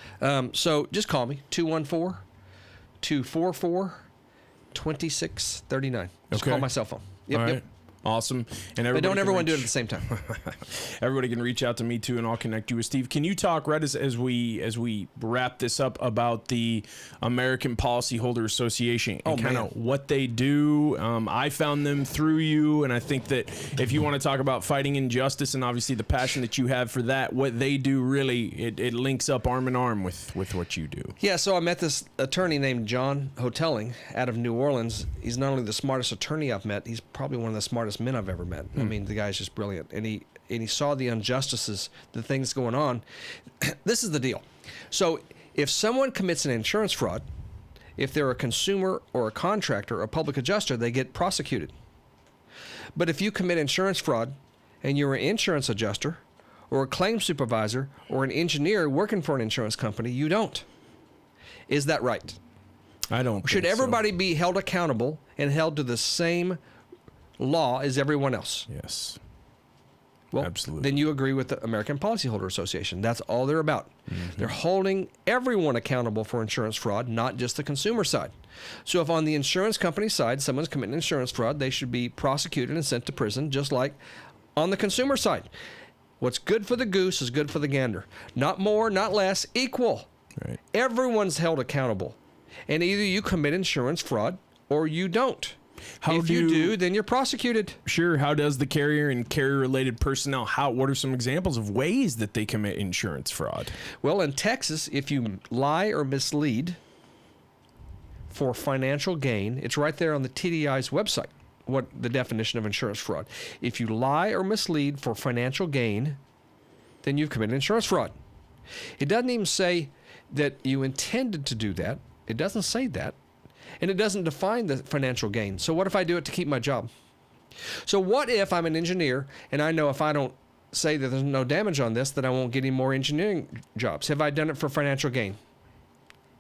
So just call me, 214-244-2639. Just call my cell phone. Yep, All right. yep. Awesome. And but don't everyone do it at the same time. Everybody can reach out to me too, and I'll connect you with Steve. Can you talk right as we wrap this up about the American Policyholder Association and kind of what they do? I found them through you, and I think that if you want to talk about fighting injustice and obviously the passion that you have for that, what they do really it links up arm in arm with what you do. Yeah. So I met this attorney named John Hotelling out of New Orleans. He's not only the smartest attorney I've met, he's probably one of the smartest men I've ever met. I mean, the guy's just brilliant, and he saw the injustices, the things going on. This is the deal. So if someone commits an insurance fraud, if they're a consumer or a contractor or a public adjuster, they get prosecuted. But if you commit insurance fraud and you're an insurance adjuster or a claim supervisor or an engineer working for an insurance company, you don't. Is that right? I don't. Should everybody be held accountable and held to the same law as everyone else? Yes. Well, absolutely. Then you agree with the American Policyholder Association. That's all they're about. They're holding everyone accountable for insurance fraud, not just the consumer side. So if on the insurance company side, someone's committing insurance fraud, they should be prosecuted and sent to prison, just like on the consumer side. What's good for the goose is good for the gander. Not more, not less, equal. Right. Everyone's held accountable. And either you commit insurance fraud or you don't. If you do, then you're prosecuted. Sure. How does the carrier and carrier-related personnel, what are some examples of ways that they commit insurance fraud? Well, in Texas, if you lie or mislead for financial gain. It's right there on the TDI's website, what the definition of insurance fraud. If you lie or mislead for financial gain, then you've committed insurance fraud. It doesn't even say that you intended to do that. It doesn't say that. And it doesn't define the financial gain. So what if I do it to keep my job? So what if I'm an engineer and I know if I don't say that there's no damage on this, that I won't get any more engineering jobs? Have I done it for financial gain?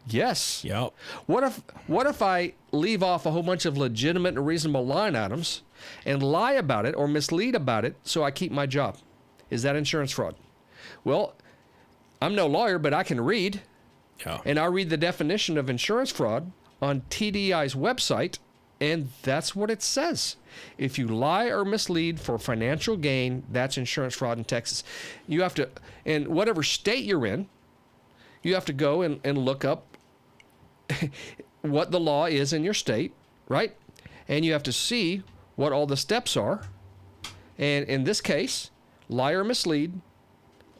Yes. Yep. What if I leave off a whole bunch of legitimate and reasonable line items and lie about it or mislead about it so I keep my job? Is that insurance fraud? Well, I'm no lawyer, but I can read. Yeah. And I read the definition of insurance fraud on TDI's website, and that's what it says. If you lie or mislead for financial gain, that's insurance fraud in Texas. You have to, in whatever state you're in, you have to go and look up what the law is in your state, right? And you have to see what all the steps are. And in this case, lie or mislead,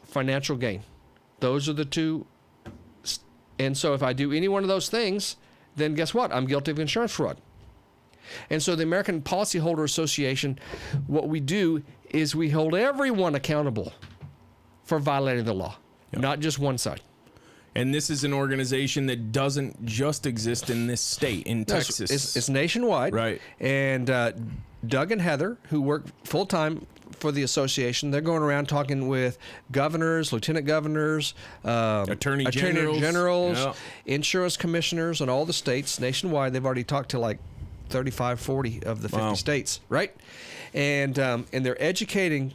financial gain. Those are the two. And so if I do any one of those things, then guess what? I'm guilty of insurance fraud. And so the American Policyholder Association, what we do is we hold everyone accountable for violating the law, not just one side. And this is an organization that doesn't just exist in this state, in Texas. It's nationwide. Right. And Doug and Heather, who work full-time for the association, they're going around talking with governors, lieutenant governors, attorney generals, yeah, insurance commissioners in all the states nationwide. They've already talked to like 35, 40 of the 50 states, right? And they're educating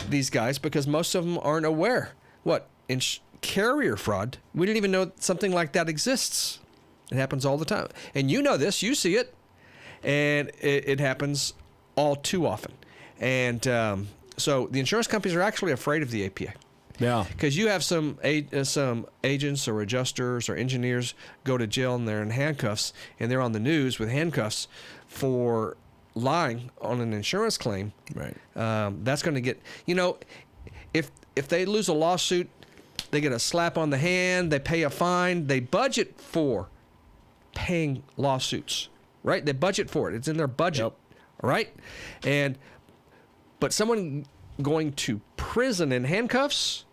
these guys because most of them aren't aware. What? Carrier fraud. We didn't even know something like that exists. It happens all the time. And you know this. You see it. And it happens all too often. And so the insurance companies are actually afraid of the APA. Yeah. Because you have some agents or adjusters or engineers go to jail and they're in handcuffs and they're on the news with handcuffs for lying on an insurance claim. Right. That's going to get, if they lose a lawsuit, they get a slap on the hand, they pay a fine, they budget for paying lawsuits, right? They budget for it. It's in their budget, yep, right? But someone going to prison in handcuffs,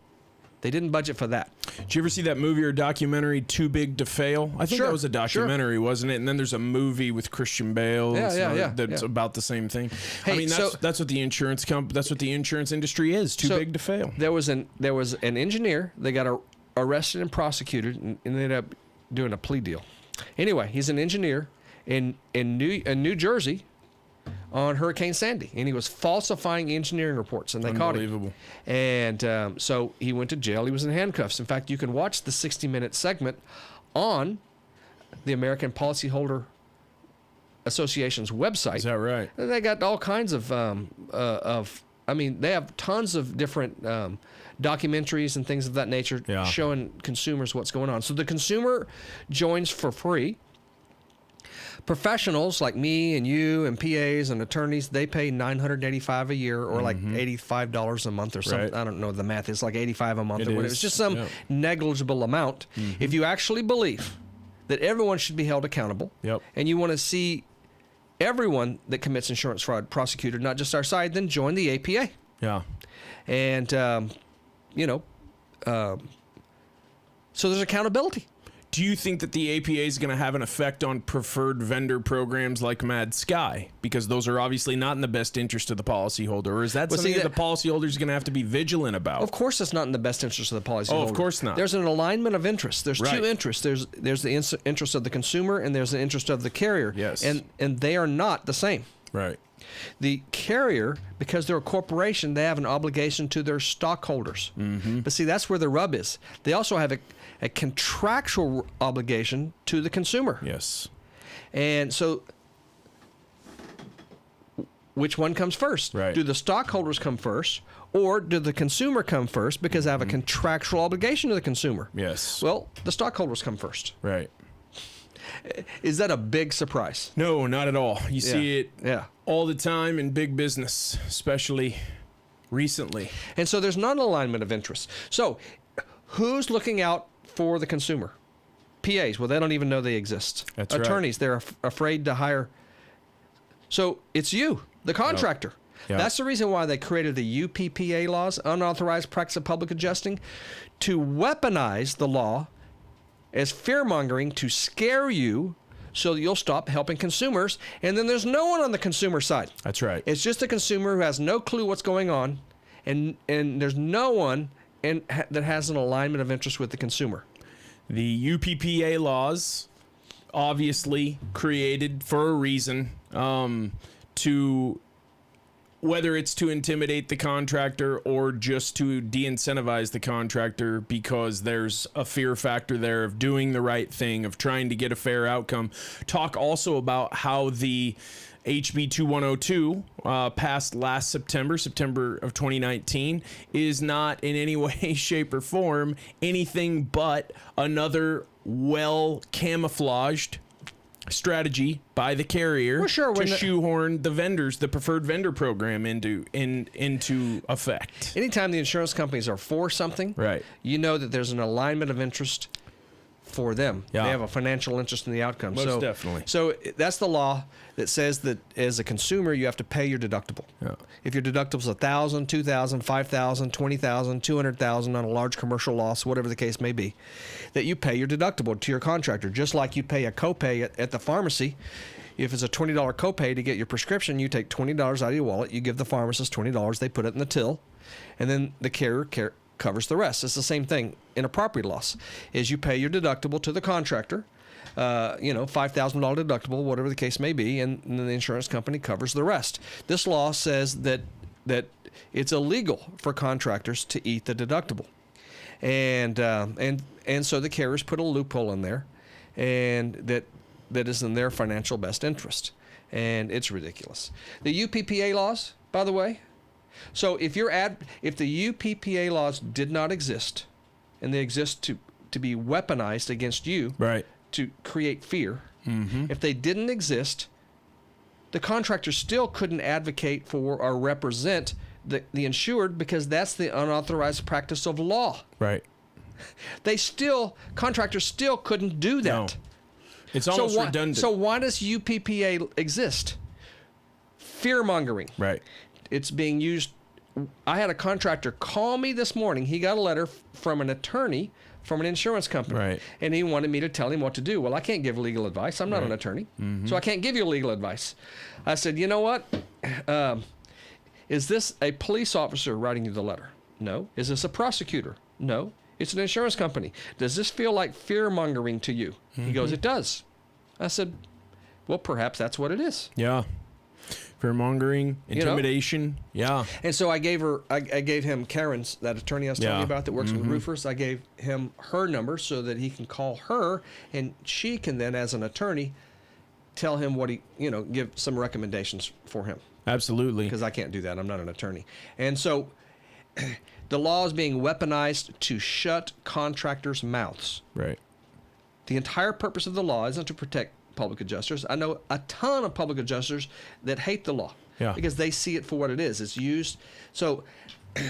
they didn't budget for that. Did you ever see that movie or documentary, Too Big to Fail? I think that was a documentary, wasn't it? And then there's a movie with Christian Bale that's about the same thing. Hey, I mean, that's what the insurance that's what the insurance industry is, too big to fail. There was an engineer, they got arrested and prosecuted and ended up doing a plea deal. Anyway, he's an engineer in New Jersey on Hurricane Sandy, and he was falsifying engineering reports, and they caught him. Unbelievable. And so he went to jail. He was in handcuffs. In fact, you can watch the 60-minute segment on the American Policyholder Association's website. Is that right? They got all kinds of they have tons of different documentaries and things of that nature showing consumers what's going on. So the consumer joins for free. Professionals like me and you and PAs and attorneys, they pay $985 a year or like $85 a month or something. Right. I don't know the math. It's like $85 a month or whatever. It's just some yeah, negligible amount. If you actually believe that everyone should be held accountable, yep, and you want to see everyone that commits insurance fraud prosecuted, not just our side, then join the APA. Yeah. And, so there's accountability. Do you think that the APA is going to have an effect on preferred vendor programs like Mad Sky? Because those are obviously not in the best interest of the policyholder. Or is that something that the policyholder is going to have to be vigilant about? Of course it's not in the best interest of the policyholder. Oh, of course not. There's an alignment of interests. There's two interests. There's the interest of the consumer and there's the interest of the carrier. Yes. And they are not the same. Right. The carrier, because they're a corporation, they have an obligation to their stockholders. But see, that's where the rub is. They also have a contractual obligation to the consumer. Yes. And so, which one comes first? Right. Do the stockholders come first, or do the consumer come first because I have a contractual obligation to the consumer? Yes. Well, the stockholders come first. Right. Is that a big surprise? No, not at all. You see it Yeah. all the time in big business, especially recently. And so there's not an alignment of interest. So who's looking out for the consumer? PAs, well, they don't even know they exist. That's right. Attorneys, they're afraid to hire. So it's you, the contractor. Yep. That's the reason why they created the UPPA laws, unauthorized practice of public adjusting, to weaponize the law as fear-mongering to scare you so that you'll stop helping consumers. And then there's no one on the consumer side. That's right. It's just a consumer who has no clue what's going on, and there's no one that has an alignment of interest with the consumer. The UPPA laws, obviously created for a reason, to whether it's to intimidate the contractor or just to de-incentivize the contractor because there's a fear factor there of doing the right thing, of trying to get a fair outcome. Talk also about how the HB 2102 passed last September of 2019 is not in any way, shape, or form anything but another well-camouflaged strategy by the carrier to shoehorn the vendors, the preferred vendor program into effect. Anytime the insurance companies are for something, right, you know that there's an alignment of interest for them. Yeah. They have a financial interest in the outcome. Most definitely. So that's the law that says that as a consumer, you have to pay your deductible. Yeah. If your deductible's $1,000, $2,000, $5,000, $20,000, $200,000 on a large commercial loss, whatever the case may be, that you pay your deductible to your contractor, just like you pay a copay at the pharmacy. If it's a $20 copay to get your prescription, you take $20 out of your wallet, you give the pharmacist $20, they put it in the till, and then the carrier covers the rest. It's the same thing in a property loss, is you pay your deductible to the contractor, $5,000 deductible, whatever the case may be, and then the insurance company covers the rest. This law says that it's illegal for contractors to eat the deductible, and so the carriers put a loophole in there, and that is in their financial best interest, and it's ridiculous. The UPPA laws, by the way. So if the UPPA laws did not exist, and they exist to be weaponized against you, right, to create fear, mm-hmm. If they didn't exist, the contractor still couldn't advocate for or represent the insured because that's the unauthorized practice of law. Right. Contractors still couldn't do that. No. It's almost redundant. So why does UPPA exist? Fear-mongering. Right. It's being used. I had a contractor call me this morning. He got a letter from an attorney from an insurance company. Right. And he wanted me to tell him what to do. Well, I can't give legal advice. I'm not an attorney. Mm-hmm. So I can't give you legal advice. I said, you know what? Is this a police officer writing you the letter? No. Is this a prosecutor? No. It's an insurance company. Does this feel like fear-mongering to you? Mm-hmm. He goes, it does. I said, well, perhaps that's what it is. Yeah. Fear-mongering, intimidation, yeah. And so I gave him Karen's, that attorney I was telling you about that works with roofers. I gave him her number so that he can call her, and she can then, as an attorney, tell him what give some recommendations for him. Absolutely. Because I can't do that. I'm not an attorney. And so the law is being weaponized to shut contractors' mouths. Right. The entire purpose of the law isn't to protect public adjusters. I know a ton of public adjusters that hate the law because they see it for what it is. It's used. So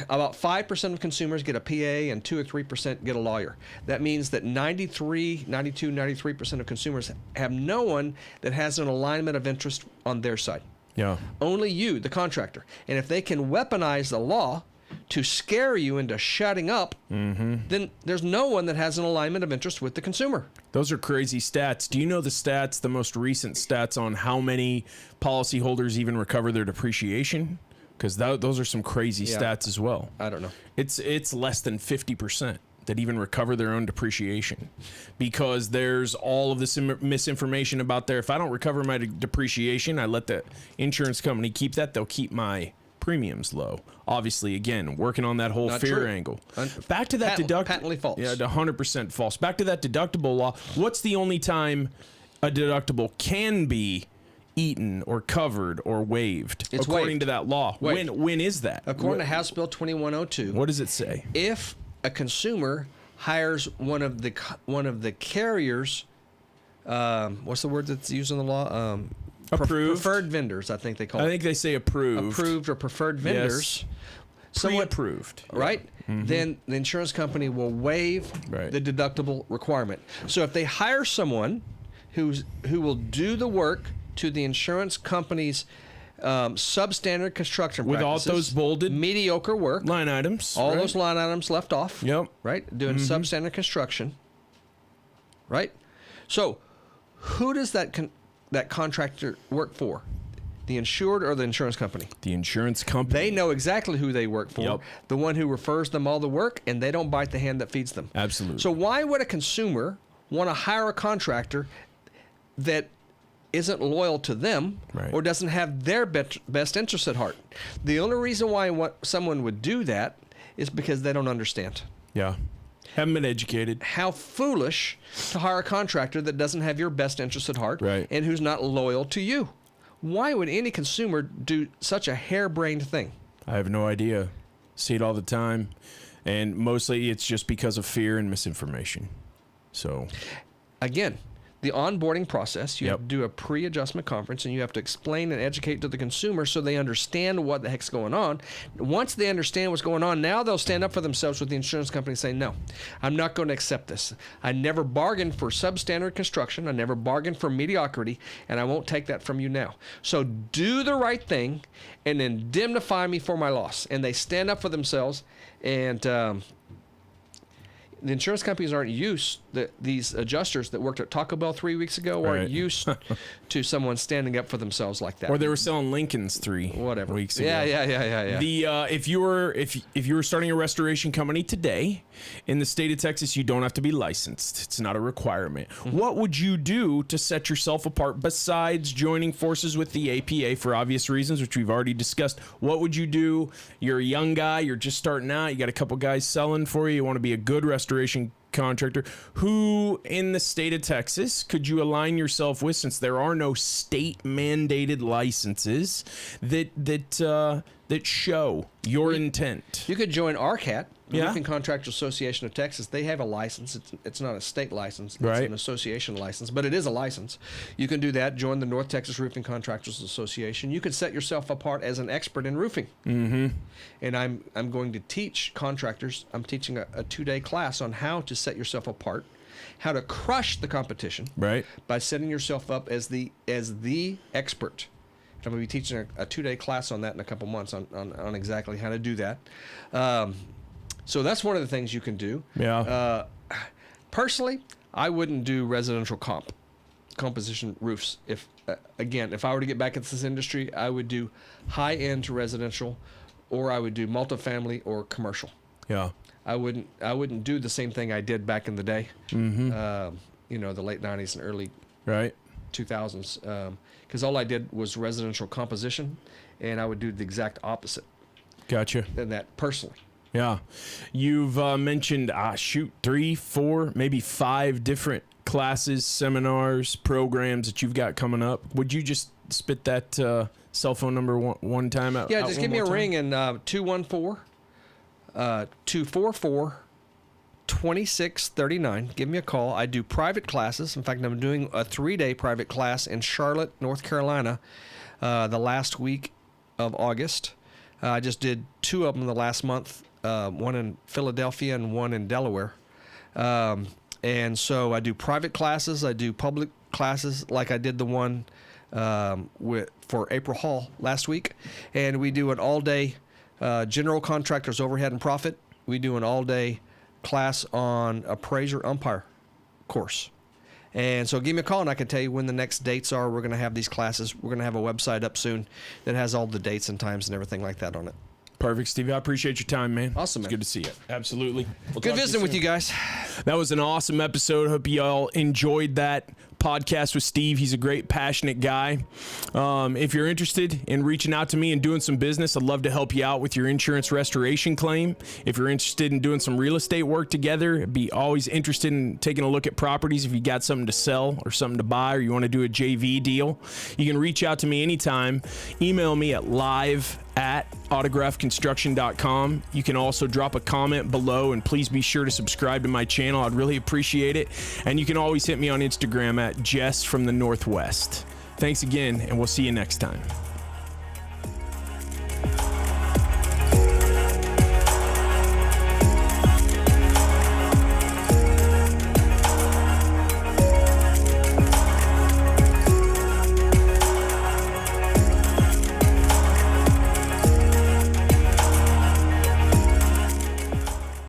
about 5% of consumers get a PA and 2 or 3% get a lawyer. That means that 93% of consumers have no one that has an alignment of interest on their side. Yeah. Only you, the contractor. And if they can weaponize the law to scare you into shutting up, then there's no one that has an alignment of interest with the consumer. Those are crazy stats. Do you know the most recent stats on how many policyholders even recover their depreciation? Because those are some crazy stats as well. I don't know. It's less than 50% that even recover their own depreciation, because there's all of this misinformation about there. If I don't recover my depreciation, I let the insurance company keep that. They'll keep my premiums low. Obviously, again, working on that whole fear angle. Back to that deductible. Patently false. Yeah, 100% false. Back to that deductible law. What's the only time a deductible can be eaten or covered or waived according to that law? When is that? According to House Bill 2102. What does it say? If a consumer hires one of the carriers, what's the word that's used in the law? Approved. Preferred vendors, I think they call it. I think they say approved. Approved or preferred vendors. Yes. Pre-approved. Right? then the insurance company will waive the deductible requirement. So if they hire someone who will do the work to the insurance company's substandard construction with practices, all those bolded mediocre work, line items, all those line items left off, right? Doing substandard construction, right? So who does that contractor work for? The insured or the insurance company? The insurance company. They know exactly who they work for. The one who refers them all the work, and they don't bite the hand that feeds them. Absolutely. So why would a consumer want to hire a contractor that isn't loyal to them or doesn't have their best interest at heart? The only reason why someone would do that is because they don't understand. Yeah. Haven't been educated. How foolish to hire a contractor that doesn't have your best interest at heart and who's not loyal to you. Why would any consumer do such a harebrained thing? I have no idea. See it all the time. And mostly it's just because of fear and misinformation. So, again, the onboarding process, you have to do a pre-adjustment conference, and you have to explain and educate to the consumer so they understand what the heck's going on. Once they understand what's going on, now they'll stand up for themselves with the insurance company and say, no, I'm not going to accept this. I never bargained for substandard construction. I never bargained for mediocrity, and I won't take that from you now. So do the right thing and indemnify me for my loss. And they stand up for themselves, and the insurance companies aren't used, these adjusters that worked at Taco Bell 3 weeks ago aren't used to someone standing up for themselves like that. Or they were selling Lincolns 3 weeks ago. Yeah. If you were starting a restoration company today in the state of Texas, you don't have to be licensed. It's not a requirement. What would you do to set yourself apart besides joining forces with the APA for obvious reasons, which we've already discussed? What would you do? You're a young guy. You're just starting out. You got a couple guys selling for you. You want to be a good restoration contractor. Who in the state of Texas could you align yourself with, since there are no state mandated licenses that show your intent? You could join RCAT, the Roofing Contractors Association of Texas. They have a license. It's not a state license. It's an association license, but it is a license. You can do that. Join the North Texas Roofing Contractors Association. You can set yourself apart as an expert in roofing. And I'm going to teach contractors. I'm teaching a 2-day class on how to set yourself apart, how to crush the competition by setting yourself up as the expert. I'm going to be teaching a 2-day class on that in a couple months on exactly how to do that. So that's one of the things you can do. Personally, I wouldn't do residential composition roofs. If I were to get back into this industry, I would do high-end residential, or I would do multifamily or commercial. I wouldn't do the same thing I did back in the day. The late 90s and early 2000s. Because all I did was residential composition, and I would do the exact opposite. Gotcha. Than that personally. Yeah. You've mentioned, 3, 4, maybe 5 different classes, seminars, programs that you've got coming up. Would you just spit that cell phone number one time out? Yeah, just give me a ring in 214-244-2639. Give me a call. I do private classes. In fact, I'm doing a 3-day private class in Charlotte, North Carolina, the last week of August. I just did 2 of them the last month, one in Philadelphia and one in Delaware. And so I do private classes. I do public classes, like I did the one for April Hall last week. And we do an all-day general contractors overhead and profit. We do an all-day class on appraiser umpire course. And so give me a call and I can tell you when the next dates are. We're going to have these classes. We're going to have a website up soon that has all the dates and times and everything like that on it. Perfect, Steve. I appreciate your time, man. Awesome, man. It's good to see you. Absolutely. Good visiting with you guys. That was an awesome episode. Hope you all enjoyed that podcast with Steve. He's a great, passionate guy. If you're interested in reaching out to me and doing some business, I'd love to help you out with your insurance restoration claim. If you're interested in doing some real estate work together, I'd be always interested in taking a look at properties. If you got something to sell or something to buy, or you want to do a JV deal, you can reach out to me anytime. Email me at live@autographconstruction.com. You can also drop a comment below, and please be sure to subscribe to my channel. I'd really appreciate it. And you can always hit me on Instagram at Jess from the Northwest. Thanks again, and we'll see you next time.